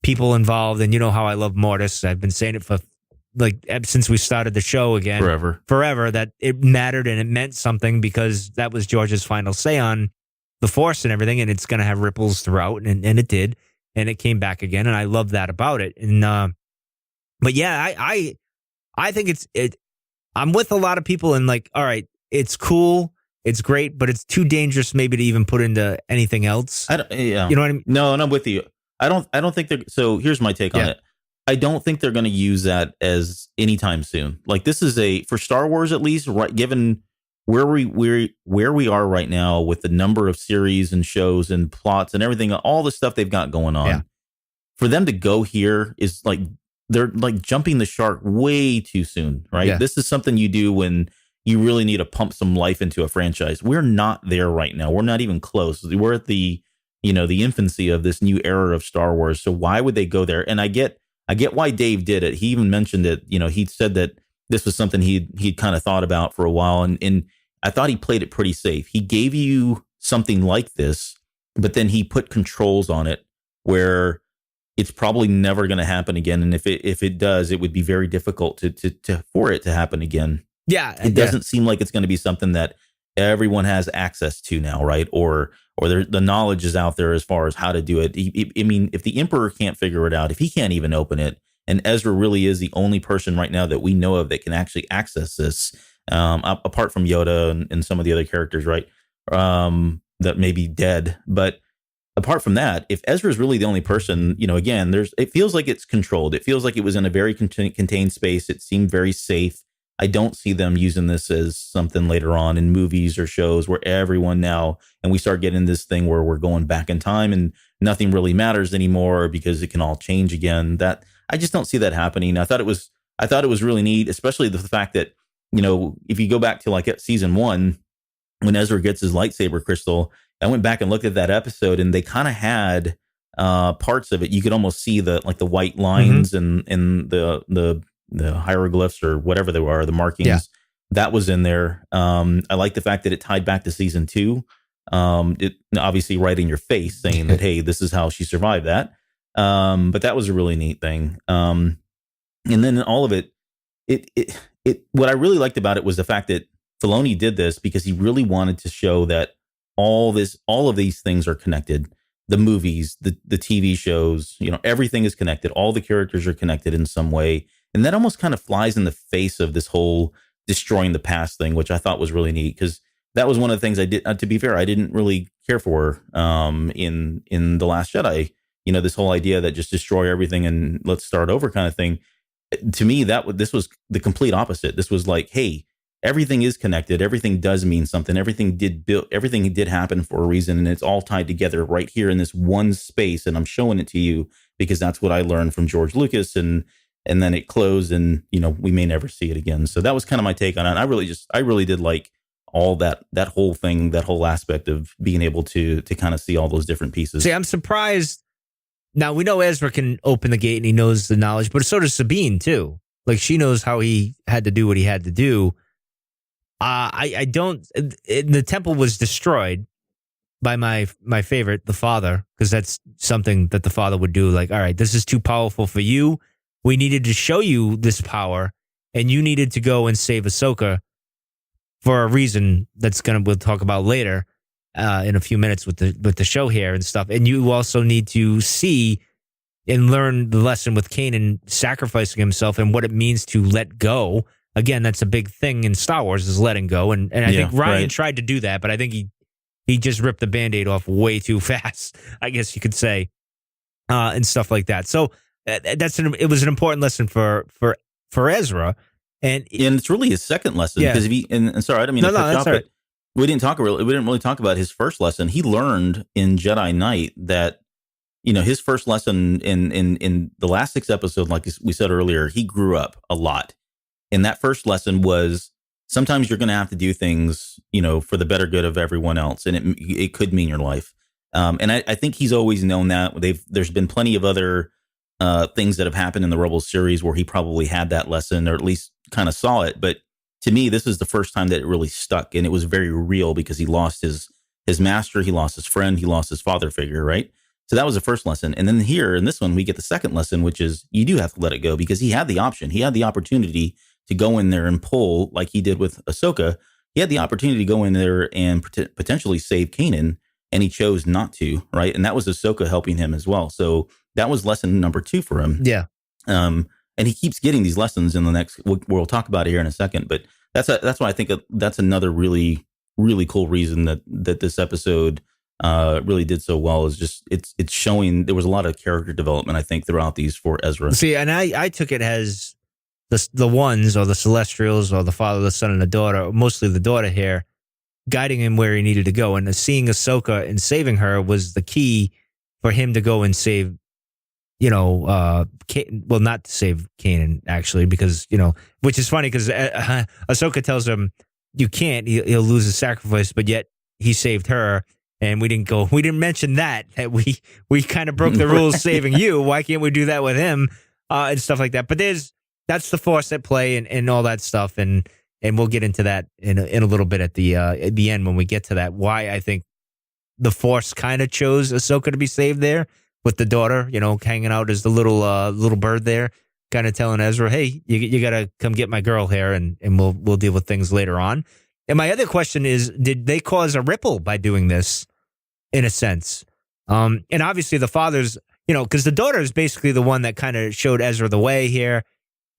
people involved, and you know how I love Mortis. I've been saying it for since we started the show again. Forever, that it mattered and it meant something, because that was George's final say on the Force and everything, and it's going to have ripples throughout, and it did, and it came back again, and I love that about it. And but yeah, I think I'm with a lot of people, and like, all right, it's cool, it's great, but it's too dangerous maybe to even put into anything else. You know what I mean? No, and I'm with you. I don't think they're. So here's my take on it. I don't think they're going to use that as anytime soon. Like, this is for Star Wars, at least, right? Given where we are right now with the number of series and shows and plots and everything, all the stuff they've got going on, for them to go here is like, they're like jumping the shark way too soon, right? Yeah. This is something you do when you really need to pump some life into a franchise. We're not there right now. We're not even close. We're at the infancy of this new era of Star Wars. So why would they go there? And I get why Dave did it. He even mentioned it. He said that this was something he'd kind of thought about for a while. And I thought he played it pretty safe. He gave you something like this, but then he put controls on it where it's probably never going to happen again. And if it does, it would be very difficult for it to happen again. Yeah. It doesn't seem like it's going to be something that everyone has access to now, right? Or or the knowledge is out there as far as how to do it. I mean, if the Emperor can't figure it out, if he can't even open it, and Ezra really is the only person right now that we know of that can actually access this, apart from Yoda and some of the other characters, right? That may be dead. But apart from that, if Ezra is really the only person, again, it feels like it's controlled. It feels like it was in a very contained space. It seemed very safe. I don't see them using this as something later on in movies or shows where everyone now, and we start getting this thing where we're going back in time and nothing really matters anymore because it can all change again. That I just don't see that happening. I thought it was really neat, especially the fact that, if you go back to like season 1, when Ezra gets his lightsaber crystal, I went back and looked at that episode, and they kind of had parts of it. You could almost see the white lines and the hieroglyphs or whatever they were, the markings that was in there. I like the fact that it tied back to season 2. It obviously right in your face saying that, hey, this is how she survived that. But that was a really neat thing. And then all of it, what I really liked about it was the fact that Filoni did this because he really wanted to show that all of these things are connected. The movies, the TV shows, everything is connected. All the characters are connected in some way. And that almost kind of flies in the face of this whole destroying the past thing, which I thought was really neat because that was one of the things I did. To be fair, I didn't really care for in The Last Jedi. This whole idea that just destroy everything and let's start over kind of thing. To me, this was the complete opposite. This was like, hey, everything is connected. Everything does mean something. Everything did happen for a reason, and it's all tied together right here in this one space. And I'm showing it to you because that's what I learned from George Lucas, and then it closed, and we may never see it again. So that was kind of my take on it. I really did like all that whole thing, that whole aspect of being able to kind of see all those different pieces. See, I'm surprised. Now, we know Ezra can open the gate and he knows the knowledge, but so does Sabine, too. Like, she knows how he had to do what he had to do. I don't... The temple was destroyed by my favorite, the father, because that's something that the father would do. Like, all right, this is too powerful for you. We needed to show you this power, and you needed to go and save Ahsoka for a reason we'll talk about later. In a few minutes with the show here and stuff. And you also need to see and learn the lesson with Kanan sacrificing himself and what it means to let go. Again, that's a big thing in Star Wars is letting go. And I think Ryan tried to do that, but I think he just ripped the Band-Aid off way too fast, I guess you could say, and stuff like that. So it was an important lesson for Ezra. And it's really his second lesson because sorry, I didn't mean to cut you off, but we didn't really talk about his first lesson. He learned in Jedi Knight that, his first lesson in the last 6 episodes, like we said earlier, he grew up a lot. And that first lesson was sometimes you're going to have to do things, for the better good of everyone else. And it could mean your life. And I think he's always known that. There's been plenty of other things that have happened in the Rebels series where he probably had that lesson or at least kind of saw it. But to me, this is the first time that it really stuck, and it was very real because he lost his master, he lost his friend, he lost his father figure, right? So that was the first lesson. And then here in this one, we get the second lesson, which is you do have to let it go because he had the option. He had the opportunity to go in there and pull like he did with Ahsoka. He had the opportunity to go in there and potentially save Kanan, and he chose not to, right? And that was Ahsoka helping him as well. So that was lesson number 2 for him. Yeah. And he keeps getting these lessons in the next. We'll talk about it here in a second, but that's why I think that's another really, really cool reason that this episode really did so well. Is just it's showing there was a lot of character development, I think, throughout these for Ezra. See, and I took it as the ones or the Celestials or the Father, the Son, and the daughter, mostly the daughter here, guiding him where he needed to go, and seeing Ahsoka and saving her was the key for him to go and save. Not to save Kanan, actually, because, which is funny because Ahsoka tells him you can't, he'll lose his sacrifice, but yet he saved her. And we didn't mention that we kind of broke the rules saving you. Why can't we do that with him? And stuff like that. But that's the Force at play and all that stuff. And we'll get into that in a little bit at the end when we get to that. Why I think the Force kind of chose Ahsoka to be saved there. With the daughter, hanging out as the little bird there, kind of telling Ezra, "Hey, you gotta come get my girl here, and we'll deal with things later on." And my other question is, did they cause a ripple by doing this in a sense. And obviously the father's, because the daughter is basically the one that kind of showed Ezra the way here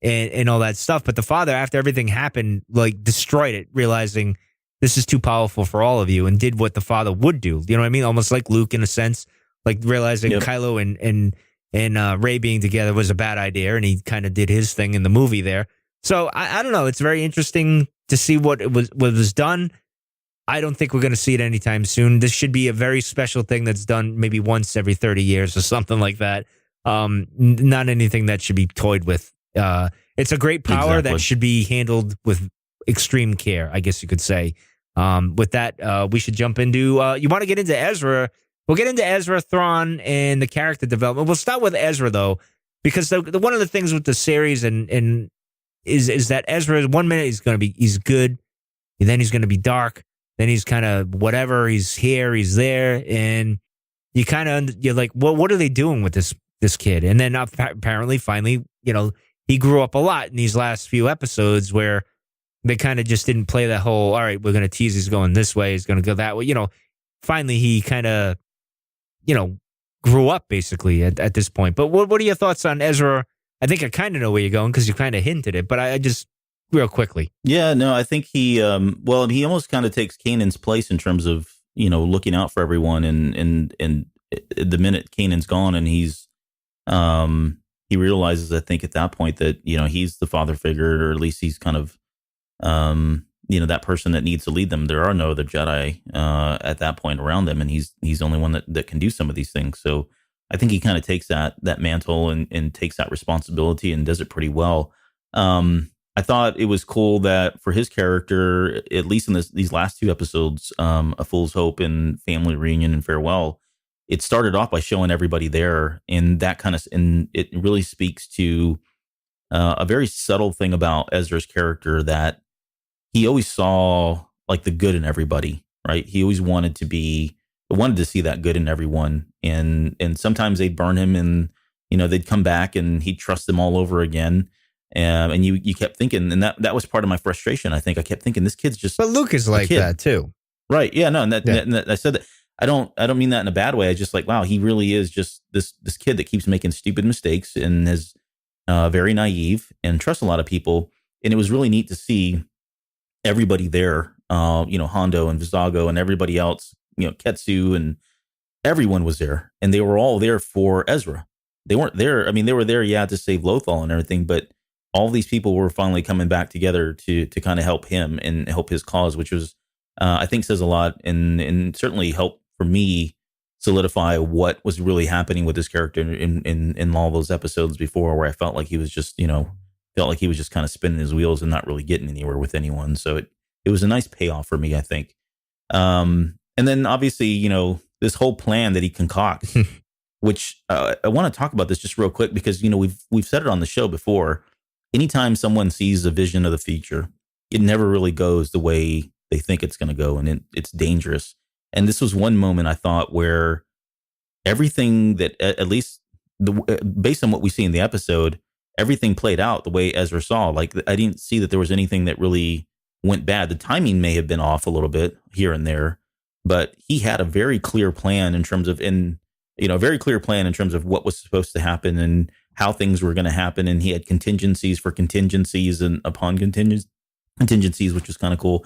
and all that stuff. But the father, after everything happened, like destroyed it, realizing this is too powerful for all of you, and did what the father would do. You know what I mean? Almost like Luke in a sense, like realizing Kylo and Rey being together was a bad idea, and he kind of did his thing in the movie there. So I don't know. It's very interesting to see what was done. I don't think we're going to see it anytime soon. This should be a very special thing that's done maybe once every 30 years or something like that. Not anything that should be toyed with. It's a great power that should be handled with extreme care, I guess you could say. With that, we should jump into, you want to get into Ezra? We'll get into Ezra, Thrawn, and the character development. We'll start with Ezra, though, because one of the things with the series is that Ezra, 1 minute he's good, and then he's going to be dark, then he's kind of whatever, he's here, he's there, and you're like, well, what are they doing with this kid? And then apparently, finally, he grew up a lot in these last few episodes where they kind of just didn't play that whole, all right, we're going to tease he's going this way, he's going to go that way. Finally he kind of, grew up basically at this point. But what are your thoughts on Ezra? I think I kind of know where you're going because you kind of hinted it, but I just real quickly. Yeah, no, I think he, he almost kind of takes Kanan's place in terms of, looking out for everyone. And the minute Kanan's gone and he realizes, I think at that point that, he's the father figure, or at least he's kind of, that person that needs to lead them. There are no other Jedi at that point around them, and he's the only one that can do some of these things. So I think he kind of takes that mantle and takes that responsibility and does it pretty well. I thought it was cool that for his character, at least in these last two episodes, A Fool's Hope and Family Reunion and Farewell, it started off by showing everybody there, and it really speaks to a very subtle thing about Ezra's character, that he always saw like the good in everybody, right? He always wanted to see that good in everyone. And sometimes they'd burn him and, they'd come back and he'd trust them all over again. And you kept thinking, and that was part of my frustration. I think I kept thinking this kid's just, but Luke is like that too. Right. Yeah, no. And that I said that I don't mean that in a bad way. I just like, wow, he really is just this kid that keeps making stupid mistakes and is very naive and trusts a lot of people. And it was really neat to see everybody there, Hondo and Vizago and everybody else, Ketsu, and everyone was there, and they were all there for Ezra. They weren't there. I mean, they were there, to save Lothal and everything, but all these people were finally coming back together to kind of help him and help his cause, which was, I think, says a lot, and certainly helped for me solidify what was really happening with this character in all those episodes before, where I felt like he was just, kind of spinning his wheels and not really getting anywhere with anyone. So it was a nice payoff for me, I think. And then obviously, this whole plan that he concocts, which I want to talk about this just real quick because, we've said it on the show before. Anytime someone sees a vision of the future, it never really goes the way they think it's going to go, and it's dangerous. And this was one moment I thought where everything that, at least based on what we see in the episode, everything played out the way Ezra saw. Like, I didn't see that there was anything that really went bad. The timing may have been off a little bit here and there, but he had a very clear plan in terms of what was supposed to happen and how things were going to happen. And he had contingencies for contingencies and upon contingencies, which was kind of cool.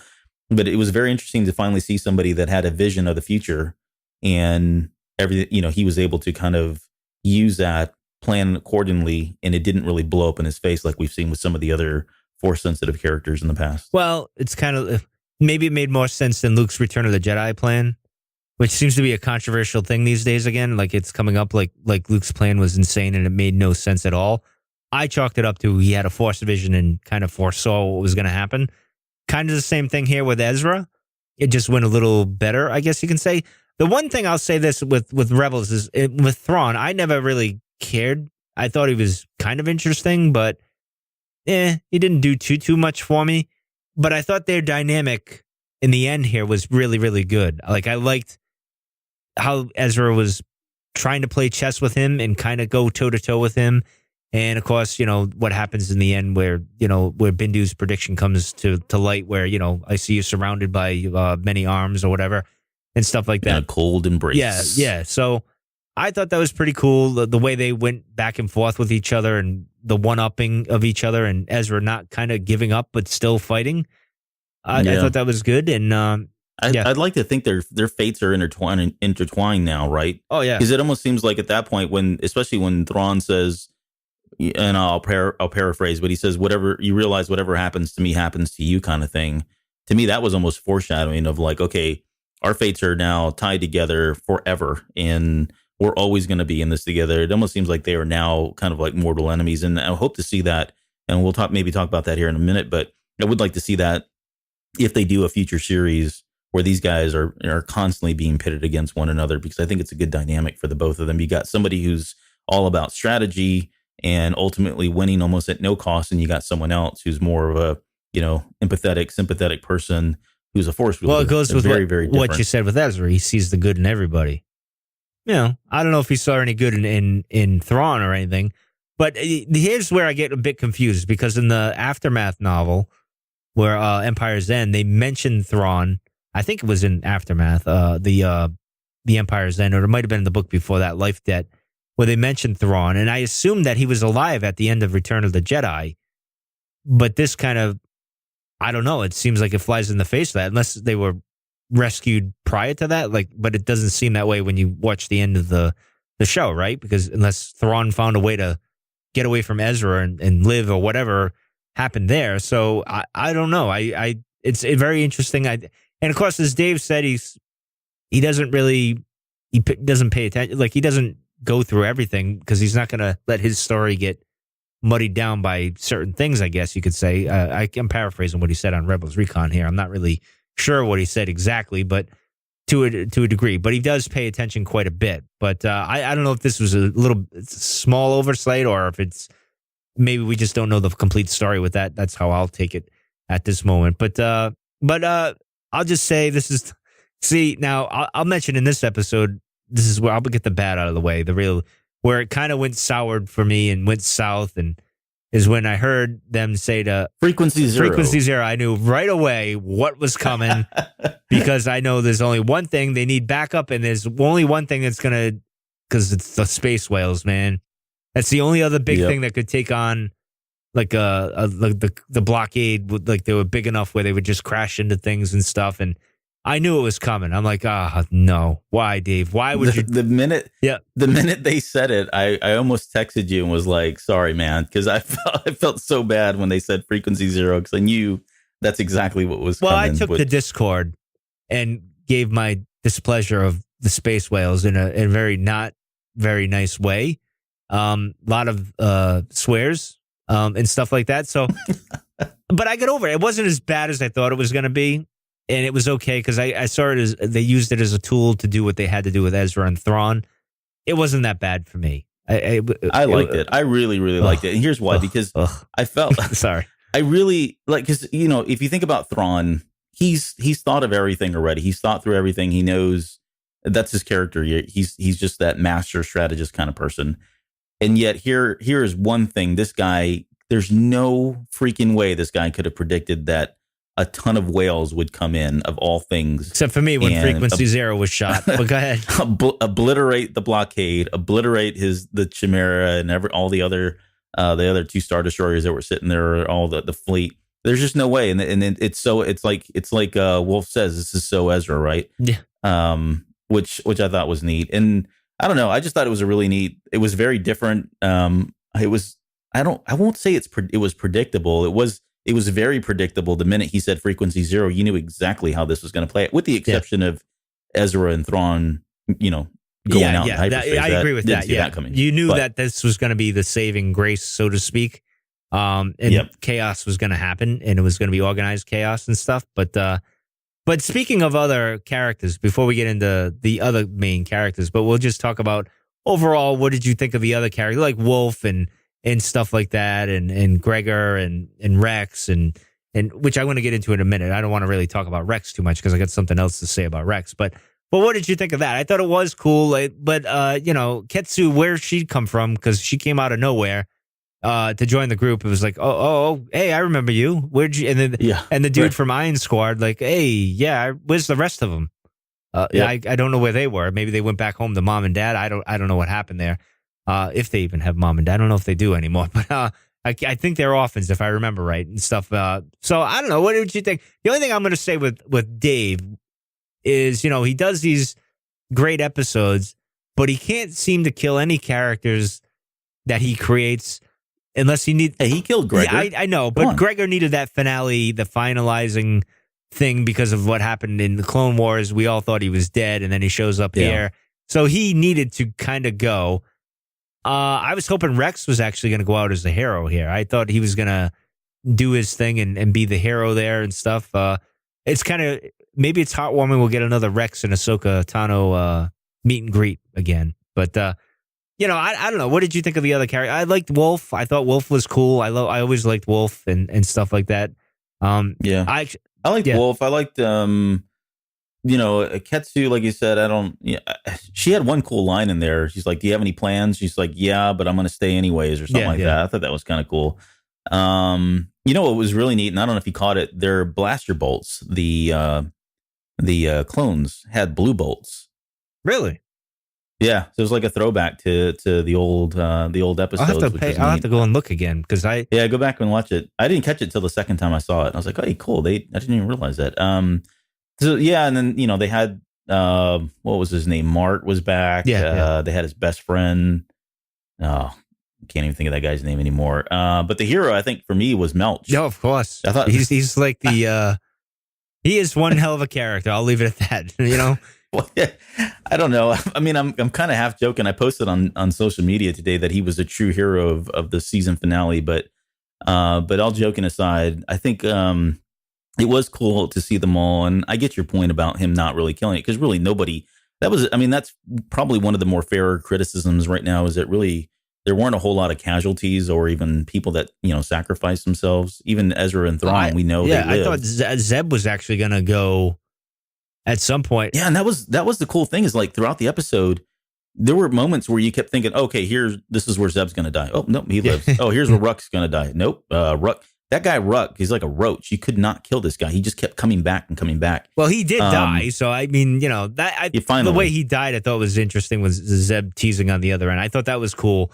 But it was very interesting to finally see somebody that had a vision of the future, and he was able to kind of use that plan accordingly, and it didn't really blow up in his face like we've seen with some of the other Force sensitive characters in the past. Well, it's kind of, maybe it made more sense than Luke's Return of the Jedi plan, which seems to be a controversial thing these days again. Like, it's coming up like Luke's plan was insane and it made no sense at all. I chalked it up to he had a Force vision and kind of foresaw what was going to happen. Kind of the same thing here with Ezra. It just went a little better, I guess you can say. The one thing I'll say this with Rebels is with Thrawn, I never really cared. I thought he was kind of interesting, but he didn't do too much for me. But I thought their dynamic in the end here was really, really good. Like, I liked how Ezra was trying to play chess with him and kind of go toe to toe with him. And of course, what happens in the end where Bindu's prediction comes to light, where, I see you surrounded by many arms or whatever. and stuff like that. And a cold embrace. Yeah. So I thought that was pretty cool. The way they went back and forth with each other and the one-upping of each other, and Ezra not kind of giving up but still fighting. I thought that was good. And I'd like to think their fates are intertwined now, right? Oh yeah, because it almost seems like at that point, especially when Thrawn says, and I'll paraphrase, but he says, "Whatever you realize, whatever happens to me happens to you," kind of thing. To me, that was almost foreshadowing of like, okay, our fates are now tied together forever, and we're always going to be in this together. It almost seems like they are now kind of like mortal enemies, and I hope to see that. And we'll maybe talk about that here in a minute, but I would like to see that if they do a future series where these guys are constantly being pitted against one another, because I think it's a good dynamic for the both of them. You got somebody who's all about strategy and ultimately winning almost at no cost, and you got someone else who's more of a, empathetic, sympathetic person who's a force wielder. Well, it goes with very what you said with Ezra. He sees the good in everybody. I don't know if he saw any good in Thrawn or anything, but here's where I get a bit confused, because in the Aftermath novel, where Empire's End, they mentioned Thrawn. I think it was in Aftermath, the Empire's End, or it might have been in the book before that, Life Debt, where they mentioned Thrawn, and I assumed that he was alive at the end of Return of the Jedi. But this kind of, I don't know, it seems like it flies in the face of that, unless they were rescued prior to that. But it doesn't seem that way when you watch the end of the show, right? Because unless Thrawn found a way to get away from Ezra and live, or whatever happened there. So I don't know. It's very interesting. And of course, as Dave said, he doesn't pay attention. Like, he doesn't go through everything, because he's not going to let his story get muddied down by certain things, I guess you could say. I'm paraphrasing what he said on Rebels Recon here. I'm not really sure what he said exactly, but to a degree. But he does pay attention quite a bit. But I don't know if this was a little small oversight, or if it's maybe we just don't know the complete story with that. That's how I'll take it at this moment. But I'll just say now I'll mention in this episode, this is where I'll get the bad out of the way. Where it kind of went soured for me and went south, and is when I heard them say to Frequency Zero. I knew right away what was coming, because I know there's only one thing they need backup, and there's only one thing that's because it's the space whales, man. That's the only other big thing that could take on like the blockade. Like, they were big enough where they would just crash into things and stuff, and I knew it was coming. I'm like, no. Why, Dave? Why would you? The minute they said it, I almost texted you and was like, sorry, man. Because I felt so bad when they said Frequency Zero, because I knew that's exactly what was coming. Well, I took the Discord and gave my displeasure of the space whales in a very not very nice way. A lot of swears and stuff like that. So, but I got over it. It wasn't as bad as I thought it was going to be. And it was okay, because I saw it as they used it as a tool to do what they had to do with Ezra and Thrawn. It wasn't that bad for me. I liked it. I really, really liked it. And here's why, because I felt sorry. I really like, because if you think about Thrawn, he's thought of everything already. He's thought through everything. He knows that's his character. He's just that master strategist kind of person. And yet here is one thing. This guy, there's no freaking way this guy could have predicted that a ton of whales would come in, of all things. Except for me, when Frequency Zero was shot. But go ahead. Obliterate the blockade, obliterate the Chimera, and all the other two Star Destroyers that were sitting there, all the fleet. There's just no way. And it's like Wolf says, this is so Ezra, right? Yeah. Which I thought was neat. And I don't know, I just thought it was it was very different. I won't say it was predictable. It was very predictable. The minute he said Frequency Zero, you knew exactly how this was going to play it, with the exception of Ezra and Thrawn, going out in hyperspace. I agree with that. Yeah, that coming. You knew that this was going to be the saving grace, so to speak. And chaos was going to happen, and it was going to be organized chaos and stuff. But speaking of other characters, before we get into the other main characters, but we'll just talk about overall, what did you think of the other characters, like Wolf and stuff like that, and Gregor and Rex and which I want to get into in a minute. I don't want to really talk about Rex too much, because I got something else to say about Rex. But what did you think of that? I thought it was cool. But Ketsu, where she come from, because she came out of nowhere to join the group. It was like, oh, hey, I remember you. Where'd you? And then and the dude from Iron Squad, like, hey, yeah, where's the rest of them? I don't know where they were. Maybe they went back home to mom and dad. I don't know what happened there. If they even have mom and dad, I don't know if they do anymore. But I think they're orphans, if I remember right, and stuff. So I don't know. What did you think? The only thing I'm going to say with Dave is, he does these great episodes, but he can't seem to kill any characters that he creates unless he needs. Hey, he killed Gregor. Yeah, I know, but Gregor needed that finale, the finalizing thing, because of what happened in the Clone Wars. We all thought he was dead, and then he shows up here. So he needed to kind of go. I was hoping Rex was actually going to go out as the hero here. I thought he was going to do his thing and be the hero there and stuff. It's kind of, maybe it's heartwarming. We'll get another Rex and Ahsoka Tano meet and greet again. But, I don't know. What did you think of the other character? I liked Wolf. I thought Wolf was cool. I always liked Wolf and stuff like that. I liked Wolf. I liked, Ketsu, like you said, she had one cool line in there. She's like, do you have any plans? She's like, yeah, but I'm going to stay anyways, or something like that. I thought that was kind of cool. What was really neat, and I don't know if you caught it, their blaster bolts, the clones had blue bolts. Really? Yeah. So it was like a throwback to the old episodes. I'll have to go and look again, because go back and watch it. I didn't catch it till the second time I saw it. I was like, hey, cool. I didn't even realize that. So yeah, and then they had what was his name? Mart was back. They had his best friend. Oh, can't even think of that guy's name anymore. But the hero, I think, for me, was Melch. No, of course. I thought he's like the he is one hell of a character. I'll leave it at that. Well, yeah, I don't know. I mean, I'm kind of half joking. I posted on social media today that he was a true hero of the season finale. But all joking aside, I think it was cool to see them all, and I get your point about him not really killing it, because really nobody. That's probably one of the more fairer criticisms right now, is that really there weren't a whole lot of casualties or even people that sacrificed themselves. Even Ezra and Thrawn, we know. Yeah, they lived. I thought Zeb was actually going to go at some point. Yeah, and that was the cool thing, is like throughout the episode, there were moments where you kept thinking, okay, this is where Zeb's going to die. Oh, nope, he lives. Oh, here's where Ruck's going to die. Nope, Ruck. That guy Ruck, he's like a roach. You could not kill this guy. He just kept coming back and coming back. Well, he did die. So I mean, the way he died, I thought was interesting. Was Zeb teasing on the other end? I thought that was cool.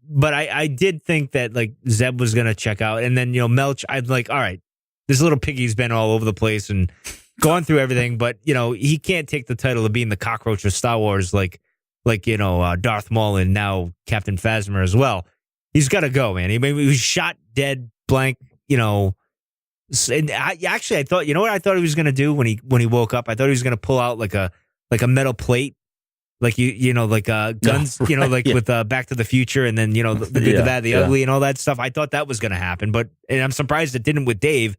But I did think that like Zeb was going to check out, and then Melch. I'd like, all right, this little piggy's been all over the place and gone through everything, but he can't take the title of being the cockroach of Star Wars, like Darth Maul and now Captain Phasma as well. He's got to go, man. He was shot dead blank. And I thought, what I thought he was going to do when he woke up? I thought he was going to pull out like a metal plate, like guns, with Back to the Future, and then the good, the bad, the ugly, and all that stuff. I thought that was going to happen, and I'm surprised it didn't with Dave.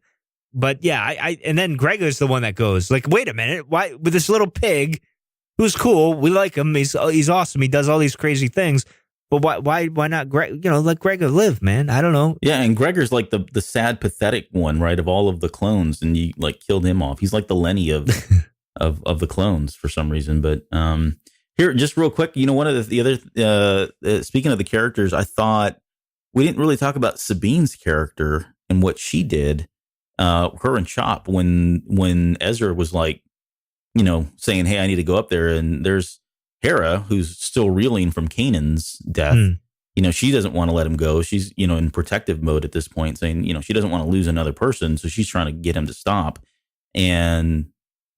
But yeah, and then Gregor's the one that goes like, wait a minute, why with this little pig who's cool? We like him. He's awesome. He does all these crazy things. But why not Greg? Let Gregor live, man. I don't know. Yeah, and Gregor's like the sad, pathetic one, right, of all of the clones, and you like killed him off. He's like the Lenny of of the clones for some reason. But here, just real quick, one of the other speaking of the characters, I thought we didn't really talk about Sabine's character and what she did. Her and Chop, when Ezra was like, saying, "Hey, I need to go up there," and there's Hera, who's still reeling from Kanan's death. She doesn't want to let him go. She's, in protective mode at this point, saying, she doesn't want to lose another person. So she's trying to get him to stop. And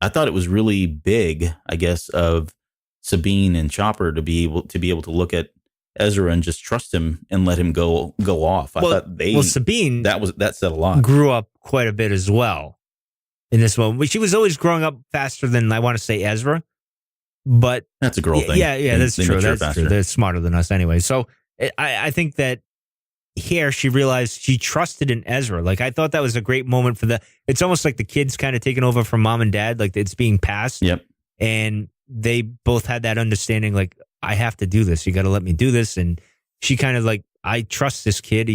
I thought it was really big, I guess, of Sabine and Chopper to be able to look at Ezra and just trust him and let him go off. I thought Sabine, that said a lot. Grew up quite a bit as well in this moment. She was always growing up faster than, I want to say, Ezra. But that's a girl thing. Yeah, that's true. That's true. They're smarter than us anyway. So I think that here she realized she trusted in Ezra. Like, I thought that was a great moment for it's almost like the kids kind of taking over from mom and dad, like it's being passed. Yep. And they both had that understanding, like, I have to do this. You got to let me do this. And she kind of like, I trust this kid.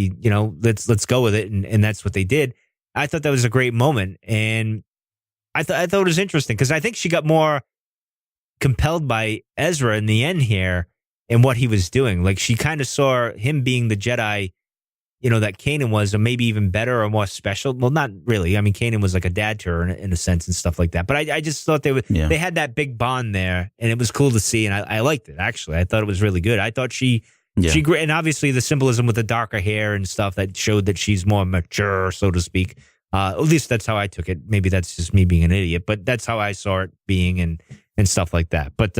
Let's go with it. And that's what they did. I thought that was a great moment. And I thought it was interesting because I think she got more compelled by Ezra in the end here and what he was doing. Like, she kind of saw him being the Jedi that Kanan was, or maybe even better or more special. Well, not really. I mean, Kanan was like a dad to her in a sense and stuff like that. But I just thought they had that big bond there, and it was cool to see, and I liked it, actually. I thought it was really good. I thought she and obviously the symbolism with the darker hair and stuff that showed that she's more mature, so to speak. At least that's how I took it. Maybe that's just me being an idiot, but that's how I saw it being and stuff like that. But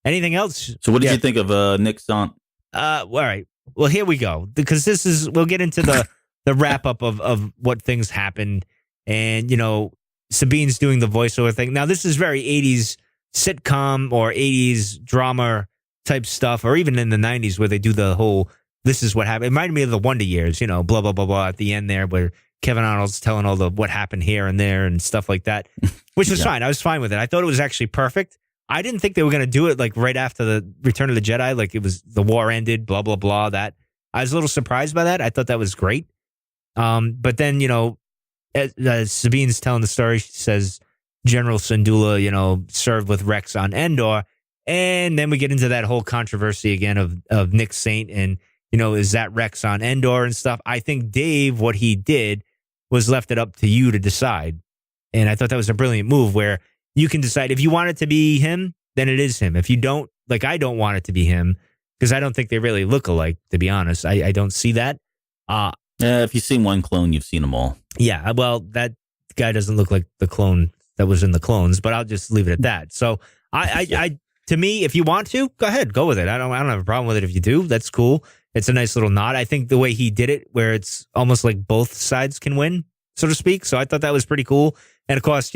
anything else? So what did you think of Nick's aunt? All right. Well, here we go, because we'll get into the wrap up of what things happened, and Sabine's doing the voiceover thing. Now, this is very 80s sitcom or 80s drama type stuff, or even in the 90s where they do the whole "this is what happened." It reminded me of the Wonder Years, blah blah blah blah at the end there, where Kevin Arnold's telling all the what happened here and there and stuff like that, which was fine. I was fine with it. I thought it was actually perfect. I didn't think they were going to do it like right after the Return of the Jedi, like it was the war ended, blah, blah, blah. That I was a little surprised by that. I thought that was great. But then, as Sabine's telling the story, she says General Syndulla, served with Rex on Endor. And then we get into that whole controversy again of Nick Saint and, is that Rex on Endor and stuff. I think Dave, what he did was left it up to you to decide. And I thought that was a brilliant move where you can decide if you want it to be him, then it is him. If you don't, like I don't want it to be him because I don't think they really look alike, to be honest. I don't see that. If you've seen one clone, you've seen them all. Yeah, well, that guy doesn't look like the clone that was in the clones, but I'll just leave it at that. So I to me, if you want to, go ahead, go with it. I don't have a problem with it if you do. That's cool. It's a nice little nod. I think the way he did it, where it's almost like both sides can win, so to speak. So I thought that was pretty cool. And of course,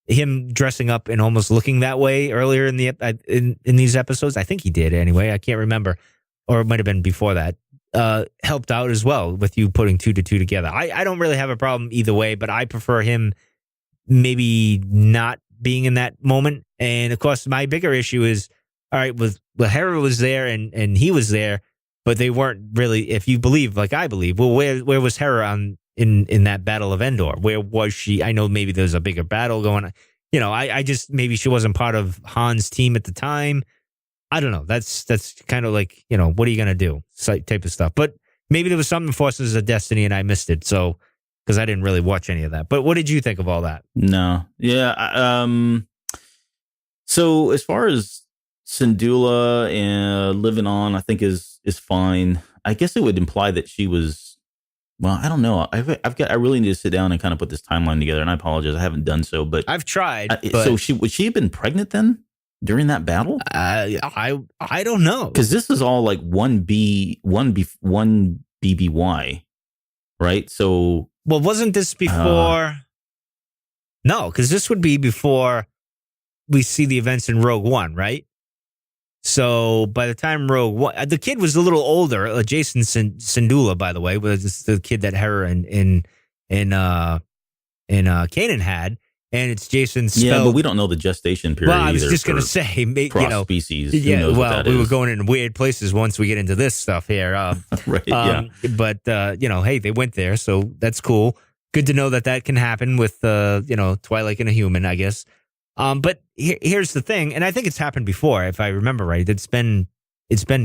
him dressing up and almost looking that way earlier in the in these episodes, I think he did anyway. I can't remember, or it might have been before that. Helped out as well with you putting 2 to 2 together. I don't really have a problem either way, but I prefer him maybe not being in that moment. And of course, my bigger issue is all right. With Hera was there and he was there, but they weren't really. If you believe, like I believe, well, where was Hera on? In that Battle of Endor, where was she? I know maybe there's a bigger battle going on. I just maybe she wasn't part of Han's team at the time. I don't know. That's kind of like, what are you gonna do? Type of stuff. But maybe there was something in Forces of Destiny and I missed it. So because I didn't really watch any of that. But what did you think of all that? No, yeah. So as far as Syndulla and living on, I think is fine. I guess it would imply that she was. Well, I don't know. I really need to sit down and kind of put this timeline together. And I apologize, I haven't done so. But I've tried. So would she have been pregnant then during that battle? I don't know, because this is all like one BBY, right? So wasn't this before? No, because this would be before we see the events in Rogue One, right? So by the time Rogue One, the kid was a little older. Jacen Syndulla, by the way, was the kid that Hera and Kanan had, and it's Jacen. Yeah, but we don't know the gestation period. Well, I was just going to say, cross species. Yeah, well, we were going in weird places once we get into this stuff here. Right. Yeah. But hey, they went there, so that's cool. Good to know that can happen with Twilight and a human, I guess. But here's the thing, and I think it's happened before, if I remember right. It's been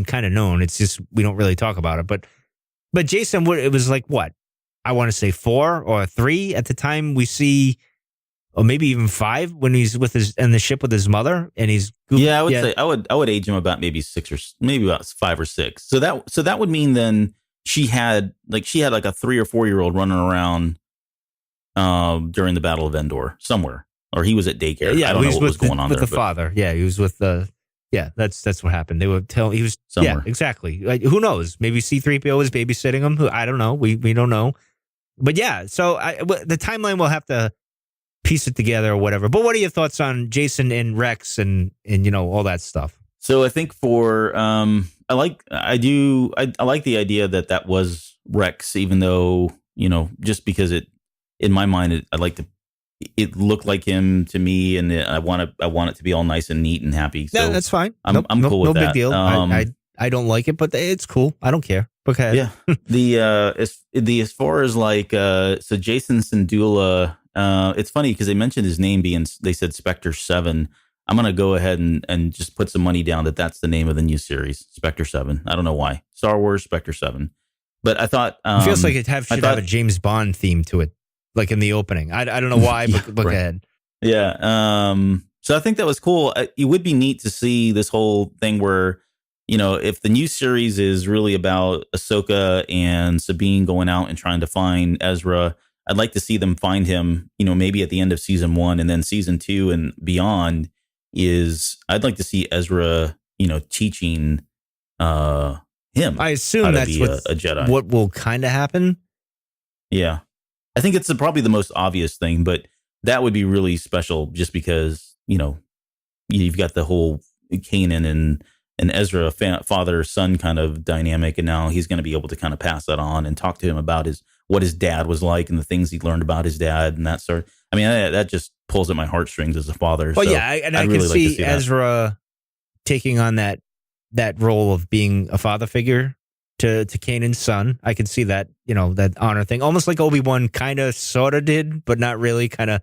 kind of known. It's just we don't really talk about it. But Jacen, it was like what? I want to say 4 or 3 at the time we see, or maybe even 5 when he's in the ship with his mother, and he's I would say I would age him about maybe 6 or maybe about 5 or 6. So that would mean then she had like a 3 or 4 year old running around during the Battle of Endor somewhere. Or he was at daycare. Yeah, I don't know what was going on with there. The father. Yeah, he was with the. Yeah, that's what happened. They would tell he was somewhere. Yeah, exactly. Like, who knows? Maybe C-3PO was babysitting him. I don't know. We don't know. But yeah, so the timeline will have to piece it together or whatever. But what are your thoughts on Jacen and Rex and all that stuff? So I think for I like the idea that was Rex, even though just because in my mind it looked like him to me, and I want it to be all nice and neat and happy. So yeah, that's fine. I'm cool with that. No big deal. I don't like it, but it's cool. I don't care. Okay. Yeah. As far as like so Jacen Syndulla, it's funny because they mentioned his name they said Spectre 7. I'm gonna go ahead and just put some money down that's the name of the new series, Spectre 7. I don't know why. Star Wars Spectre 7. But I thought it feels like it should have a James Bond theme to it, like in the opening. I don't know why, but look ahead. Yeah. So I think that was cool. It would be neat to see this whole thing where, if the new series is really about Ahsoka and Sabine going out and trying to find Ezra, I'd like to see them find him, maybe at the end of season 1, and then season 2 and beyond I'd like to see Ezra, teaching him. I assume that's a Jedi. What will kind of happen. Yeah. I think it's probably the most obvious thing, but that would be really special just because, you've got the whole Kanan and Ezra father-son kind of dynamic, and now he's going to be able to kind of pass that on and talk to him about what his dad was like and the things he learned about his dad and that sort. I mean, that just pulls at my heartstrings as a father. Well, so yeah, I really can see Ezra taking on that role of being a father figure to Kanan's son. I can see that, that honor thing, almost like Obi-Wan kind of sort of did, but not really. Kind of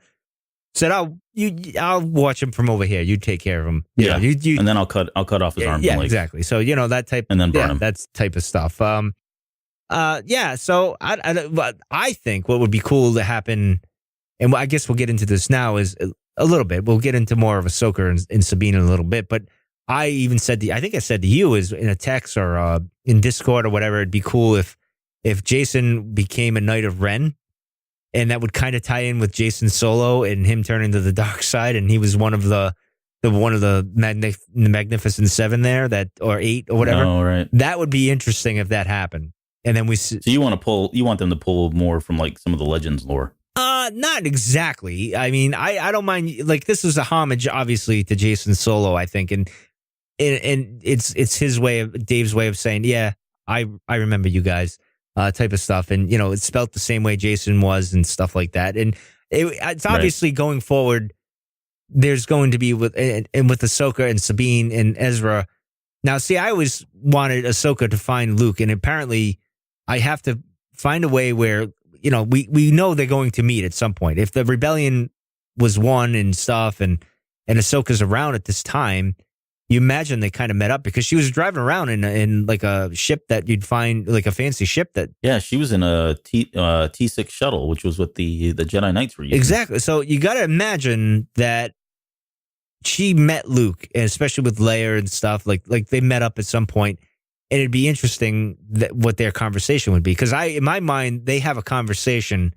said, I'll watch him from over here. You take care of him. And then I'll cut off his arms. Yeah, exactly. So that type, and then burn him. That type of stuff. So I think what would be cool to happen, and I guess we'll get into this now, is a little bit. We'll get into more of Ahsoka and Sabine in a little bit, but I even said I think I said to you is in a text or in Discord or whatever, it'd be cool if Jacen became a Knight of Ren, and that would kind of tie in with Jacen Solo and him turning to the dark side, and he was one of the Magnificent Seven there, or 8 or whatever. Oh, right. That would be interesting if that happened. And then So you want them to pull more from like some of the Legends lore? Not exactly. I mean, I don't mind. Like, this is a homage, obviously, to Jacen Solo, I think, and it's Dave's way of saying, yeah, I remember you guys, type of stuff, and it's spelt the same way Jacen was and stuff like that, and it's obviously right. Going forward, there's going to be with Ahsoka and Sabine and Ezra. Now, see, I always wanted Ahsoka to find Luke, and apparently, I have to find a way where we know they're going to meet at some point. If the rebellion was won and stuff, and Ahsoka's around at this time, you imagine they kind of met up because she was driving around in like a ship that you'd find, like a fancy ship that. Yeah, she was in a T6 shuttle, which was what the Jedi Knights were using. Exactly. So you got to imagine that she met Luke, and especially with Leia and stuff. Like they met up at some point. And it'd be interesting what their conversation would be. Because in my mind, they have a conversation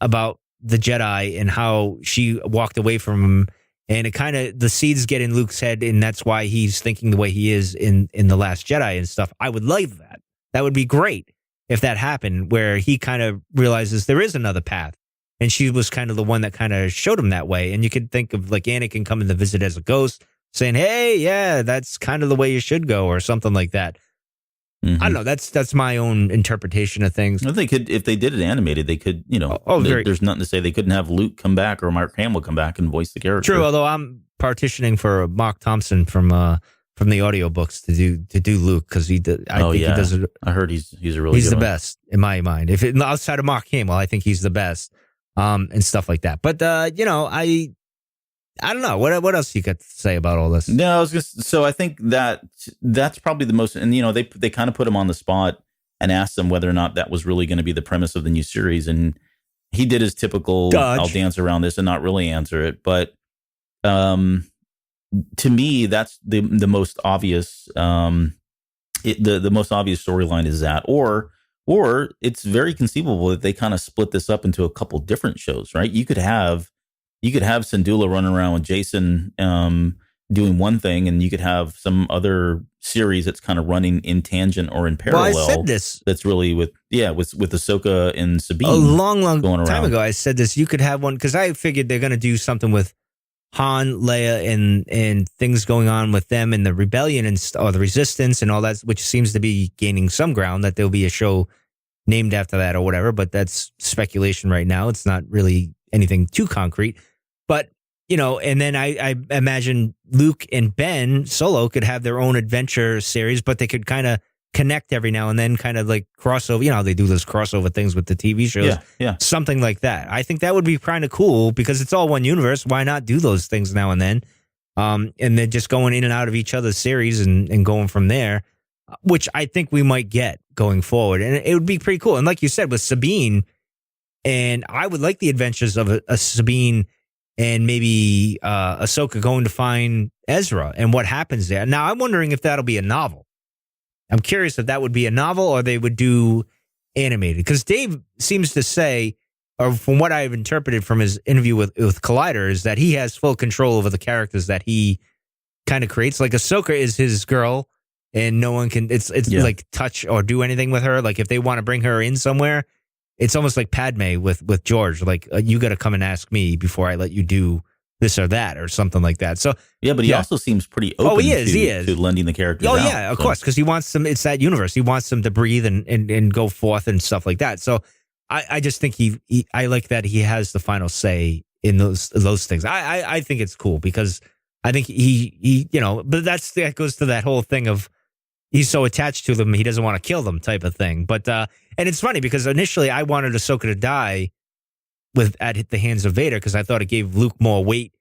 about the Jedi and how she walked away from him. And it kind of, the seeds get in Luke's head, and that's why he's thinking the way he is in The Last Jedi and stuff. I would love that. That would be great if that happened, where he kind of realizes there is another path. And she was kind of the one that kind of showed him that way. And you could think of like Anakin coming to visit as a ghost, saying, hey, yeah, that's kind of the way you should go, or something like that. Mm-hmm. I don't know. That's my own interpretation of things. They could, if they did it animated, they could, there's nothing to say they couldn't have Luke come back or Mark Hamill come back and voice the character. True, although I'm partitioning for Mark Thompson from the audiobooks to do Luke, because he did. I think he does it. I heard he's a really he's good the one. Best in my mind. Outside of Mark Hamill, I think he's the best, and stuff like that. But I don't know. What else you got to say about all this? No, so I think that's probably the most, and they kind of put him on the spot and asked him whether or not that was really going to be the premise of the new series, and he did his typical Dodge. I'll dance around this and not really answer it. But to me, that's the most obvious. The most obvious storyline is that, or it's very conceivable that they kind of split this up into a couple different shows, right? You could have Syndulla running around with Jacen doing one thing, and you could have some other series that's kind of running in tangent or in parallel. Well, I said this. That's really with Ahsoka and Sabine. A long going time around. ago, I said this. You could have one, because I figured they're going to do something with Han, Leia, and things going on with them and the rebellion or the resistance and all that, which seems to be gaining some ground, that there'll be a show named after that or whatever. But that's speculation right now. It's not really anything too concrete. But, and then I imagine Luke and Ben Solo could have their own adventure series, but they could kind of connect every now and then, kind of like crossover. They do those crossover things with the TV shows. Yeah. Something like that. I think that would be kind of cool, because it's all one universe. Why not do those things now and then? And then just going in and out of each other's series and going from there, which I think we might get going forward, and it would be pretty cool. And like you said, with Sabine, and I would like the adventures of a Sabine and maybe Ahsoka going to find Ezra and what happens there. Now, I'm wondering if that'll be a novel. I'm curious if that would be a novel or they would do animated, because Dave seems to say, or from what I've interpreted from his interview with Collider, is that he has full control over the characters that he kind of creates. Like Ahsoka is his girl, and no one can. It's like touch or do anything with her. Like if they want to bring her in somewhere, it's almost like Padme with George. Like you got to come and ask me before I let you do this or that or something like that. So yeah, but he also seems pretty open. He is to lending the characters. Oh out, yeah, of course, because he wants them. It's that universe. He wants them to breathe and go forth and stuff like that. So I just think I like that he has the final say in those things. I think it's cool because I think he but that goes to that whole thing of he's so attached to them he doesn't want to kill them type of thing. But and it's funny because initially I wanted Ahsoka to die at the hands of Vader because I thought it gave Luke more weight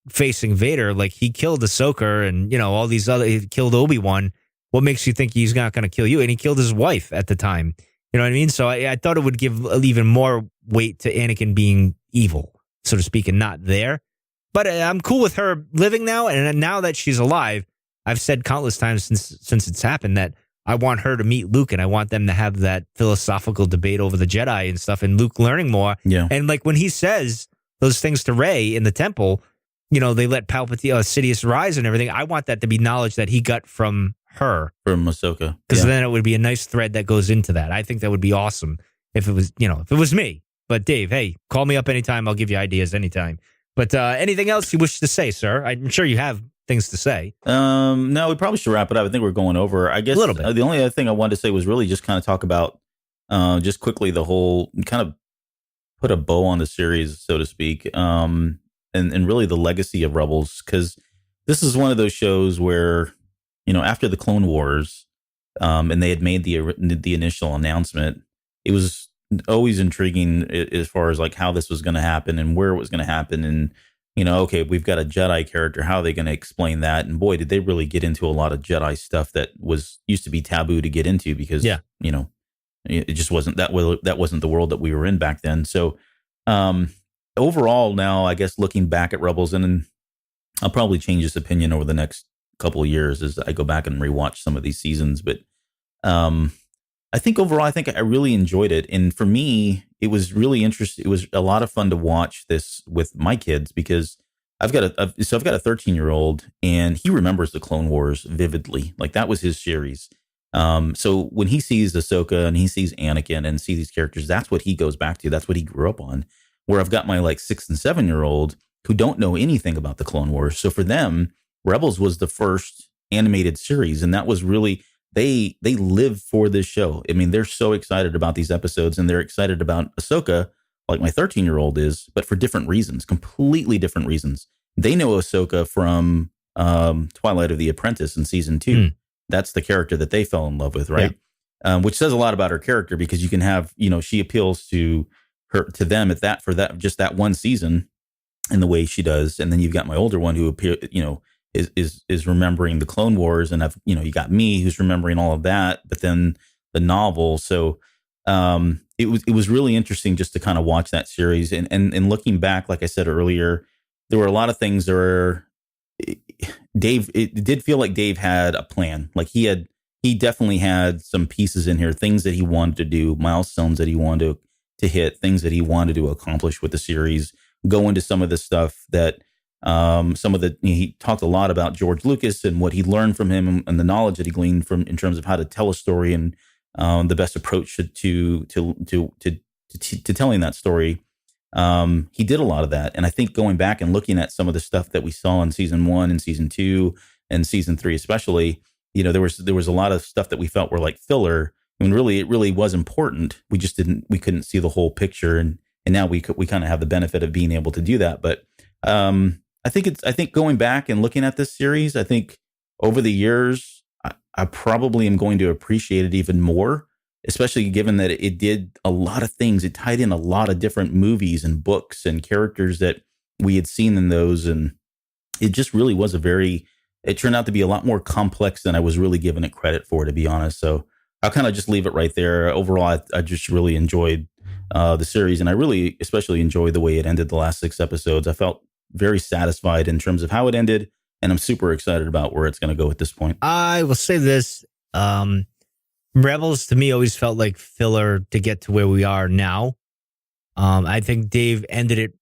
facing Vader. Like he killed Ahsoka and all these he killed Obi-Wan. What makes you think he's not going to kill you? And he killed his wife at the time. You know what I mean? So I thought it would give even more weight to Anakin being evil, so to speak, and not there. But I'm cool with her living now. And now that she's alive, I've said countless times since it's happened that I want her to meet Luke and I want them to have that philosophical debate over the Jedi and stuff and Luke learning more. Yeah. And like when he says those things to Rey in the temple, they let Palpatine, Sidious rise and everything. I want that to be knowledge that he got from her. From Ahsoka. Because then it would be a nice thread that goes into that. I think that would be awesome if it was, if it was me. But Dave, hey, call me up anytime. I'll give you ideas anytime. But anything else you wish to say, sir? I'm sure you have things to say. No, we probably should wrap it up. I think we're going over. I guess a little bit. The only other thing I wanted to say was really just kind of talk about just quickly the whole kind of put a bow on the series, so to speak, and really the legacy of Rebels, because this is one of those shows where after the Clone Wars, and they had made the initial announcement, it was always intriguing as far as like how this was going to happen and where it was going to happen, and okay, we've got a Jedi character. How are they going to explain that? And boy, did they really get into a lot of Jedi stuff that used to be taboo to get into because, it just wasn't that wasn't the world that we were in back then. So overall now, I guess looking back at Rebels, and I'll probably change this opinion over the next couple of years as I go back and rewatch some of these seasons. But I think overall, I really enjoyed it. And for me, it was really interesting. It was a lot of fun to watch this with my kids because I've got a 13-year-old and he remembers the Clone Wars vividly. Like that was his series. So when he sees Ahsoka and he sees Anakin and sees these characters, that's what he goes back to. That's what he grew up on. Where I've got my 6 and 7-year-old who don't know anything about the Clone Wars. So for them, Rebels was the first animated series, and that was really they live for this show. I mean, they're so excited about these episodes, and they're excited about Ahsoka, like my 13-year-old is, but for different reasons, completely different reasons. They know Ahsoka from Twilight of the Apprentice in season 2. That's the character that they fell in love with, right? Yeah. Which says a lot about her character because you can have, she appeals to them for that one season in the way she does, and then you've got my older one who is remembering the Clone Wars, and you got me who's remembering all of that, but then the novel. So it was really interesting just to kind of watch that series and looking back, like I said earlier, there were a lot of things it did feel like Dave had a plan. Like he definitely had some pieces in here, things that he wanted to do, milestones that he wanted to hit, things that he wanted to accomplish with the series, go into some of the stuff that he talked a lot about George Lucas and what he learned from him and the knowledge that he gleaned from in terms of how to tell a story and the best approach to telling that story. He did a lot of that. And I think going back and looking at some of the stuff that we saw in season 1 and season 2 and season 3, especially, there was a lot of stuff that we felt were like filler. I mean, really, it really was important. We just we couldn't see the whole picture. And now we kind of have the benefit of being able to do that. But, I think going back and looking at this series, I think over the years, I probably am going to appreciate it even more, especially given that it did a lot of things. It tied in a lot of different movies and books and characters that we had seen in those. And it just really was it turned out to be a lot more complex than I was really giving it credit for, to be honest. So I'll kind of just leave it right there. Overall, I just really enjoyed the series, and I really especially enjoyed the way it ended the last 6 episodes. I felt very satisfied in terms of how it ended, and I'm super excited about where it's going to go at this point. I will say this. Rebels to me always felt like filler to get to where we are now. I think Dave ended it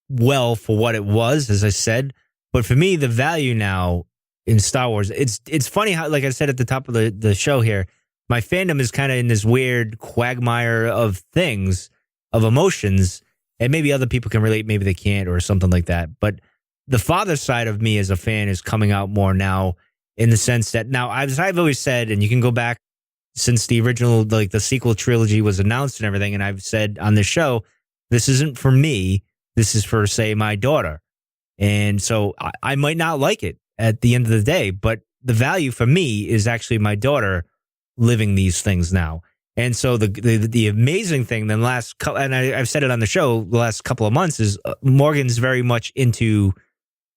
well for what it was, as I said. But for me, the value now in Star Wars, it's funny how, like I said at the top of the show here, my fandom is kind of in this weird quagmire of things, of emotions, and maybe other people can relate, maybe they can't, or something like that. But the father side of me as a fan is coming out more now, in the sense that now, as I've always said, and you can go back since the original, like the sequel trilogy was announced and everything, and I've said on the show, this isn't for me. This is for, say, my daughter. And so I might not like it at the end of the day, but the value for me is actually my daughter living these things now. And so the amazing thing, then and I've said it on the show the last couple of months, is Morgan's very much into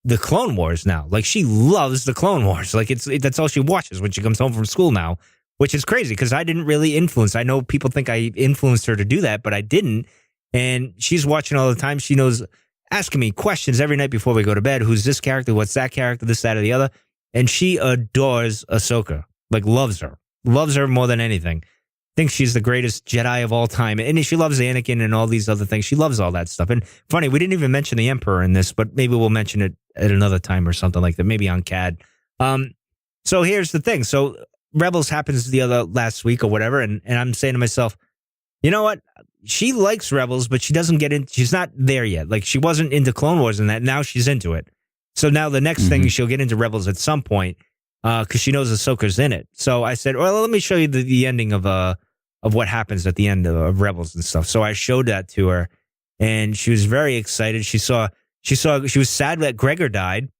the Clone Wars now. Like, she loves the Clone Wars. Like, that's all she watches when she comes home from school now, which is crazy because I didn't really influence. I know people think I influenced her to do that, but I didn't. And she's watching all the time. She knows, asking me questions every night before we go to bed. Who's this character? What's that character? This, that, or the other. And she adores Ahsoka. Like, loves her. Loves her more than anything. Thinks she's the greatest Jedi of all time. And she loves Anakin and all these other things. She loves all that stuff. And funny, we didn't even mention the Emperor in this, but maybe we'll mention it at another time or something like that. Maybe on CAD. So here's the thing. So Rebels happens the other last week or whatever. And I'm saying to myself, you know what? She likes Rebels, but she doesn't get in. She's not there yet. Like, she wasn't into Clone Wars and that. Now she's into it. So now the next thing is she'll get into Rebels at some point because she knows Ahsoka's in it. So I said, well, let me show you the ending of what happens at the end of Rebels and stuff. So I showed that to her, and she was very excited. She was sad that Gregor died.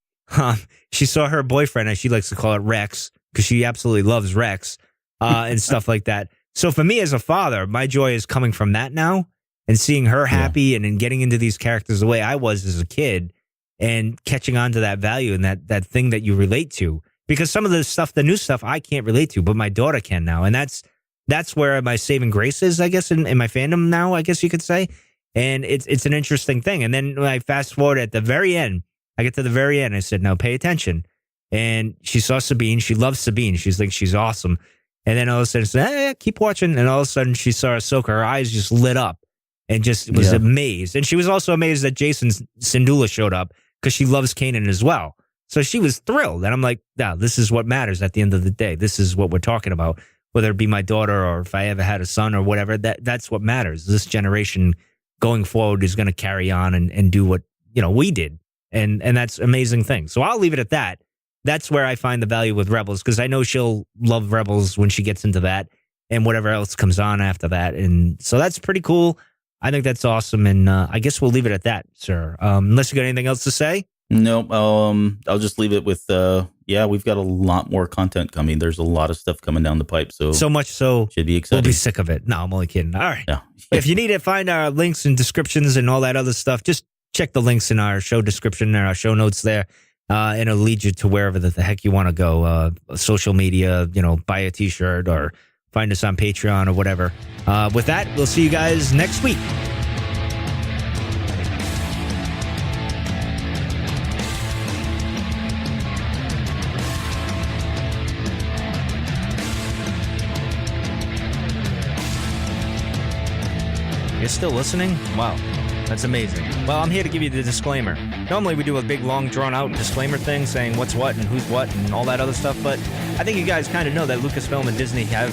She saw her boyfriend, as she likes to call it, Rex, because she absolutely loves Rex and stuff like that. So for me as a father, my joy is coming from that now and seeing her happy and getting into these characters the way I was as a kid and catching on to that value and that thing that you relate to. Because some of the stuff, the new stuff, I can't relate to, but my daughter can now. And that's where my saving grace is, I guess, in my fandom now, I guess you could say. And it's an interesting thing. And then when I fast forward at the very end, I get to the very end, I said, no, pay attention. And she saw Sabine. She loves Sabine. She's awesome. And then all of a sudden, she said, keep watching. And all of a sudden, she saw Ahsoka. Her eyes just lit up and just was amazed. And she was also amazed that Jacen Syndulla showed up because she loves Kanan as well. So she was thrilled. And I'm like, no, this is what matters at the end of the day. This is what we're talking about. Whether it be my daughter or if I ever had a son or whatever, that's what matters. This generation going forward is going to carry on and do what, we did. And that's an amazing thing. So I'll leave it at that. That's where I find the value with Rebels, because I know she'll love Rebels when she gets into that and whatever else comes on after that. And so that's pretty cool. I think that's awesome. And I guess we'll leave it at that, sir. Unless you got anything else to say? No, I'll just leave it with, we've got a lot more content coming. There's a lot of stuff coming down the pipe. So much so, should be exciting. We'll be sick of it. No, I'm only kidding. All right. Yeah. If you need to find our links and descriptions and all that other stuff, just check the links in our show description and our show notes there. And it'll lead you to wherever the heck you want to go. Social media, buy a t-shirt or find us on Patreon or whatever. With that, we'll see you guys next week. You're still listening? Wow. That's amazing. Well, I'm here to give you the disclaimer. Normally we do a big, long, drawn-out disclaimer thing saying what's what and who's what and all that other stuff, but I think you guys kind of know that Lucasfilm and Disney have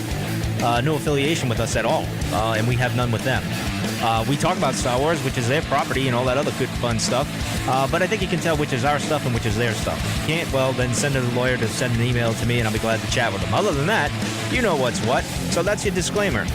no affiliation with us at all, and we have none with them. We talk about Star Wars, which is their property, and all that other good, fun stuff, but I think you can tell which is our stuff and which is their stuff. If you can't, well, then send a lawyer to send an email to me, and I'll be glad to chat with them. Other than that, you know what's what, so that's your disclaimer.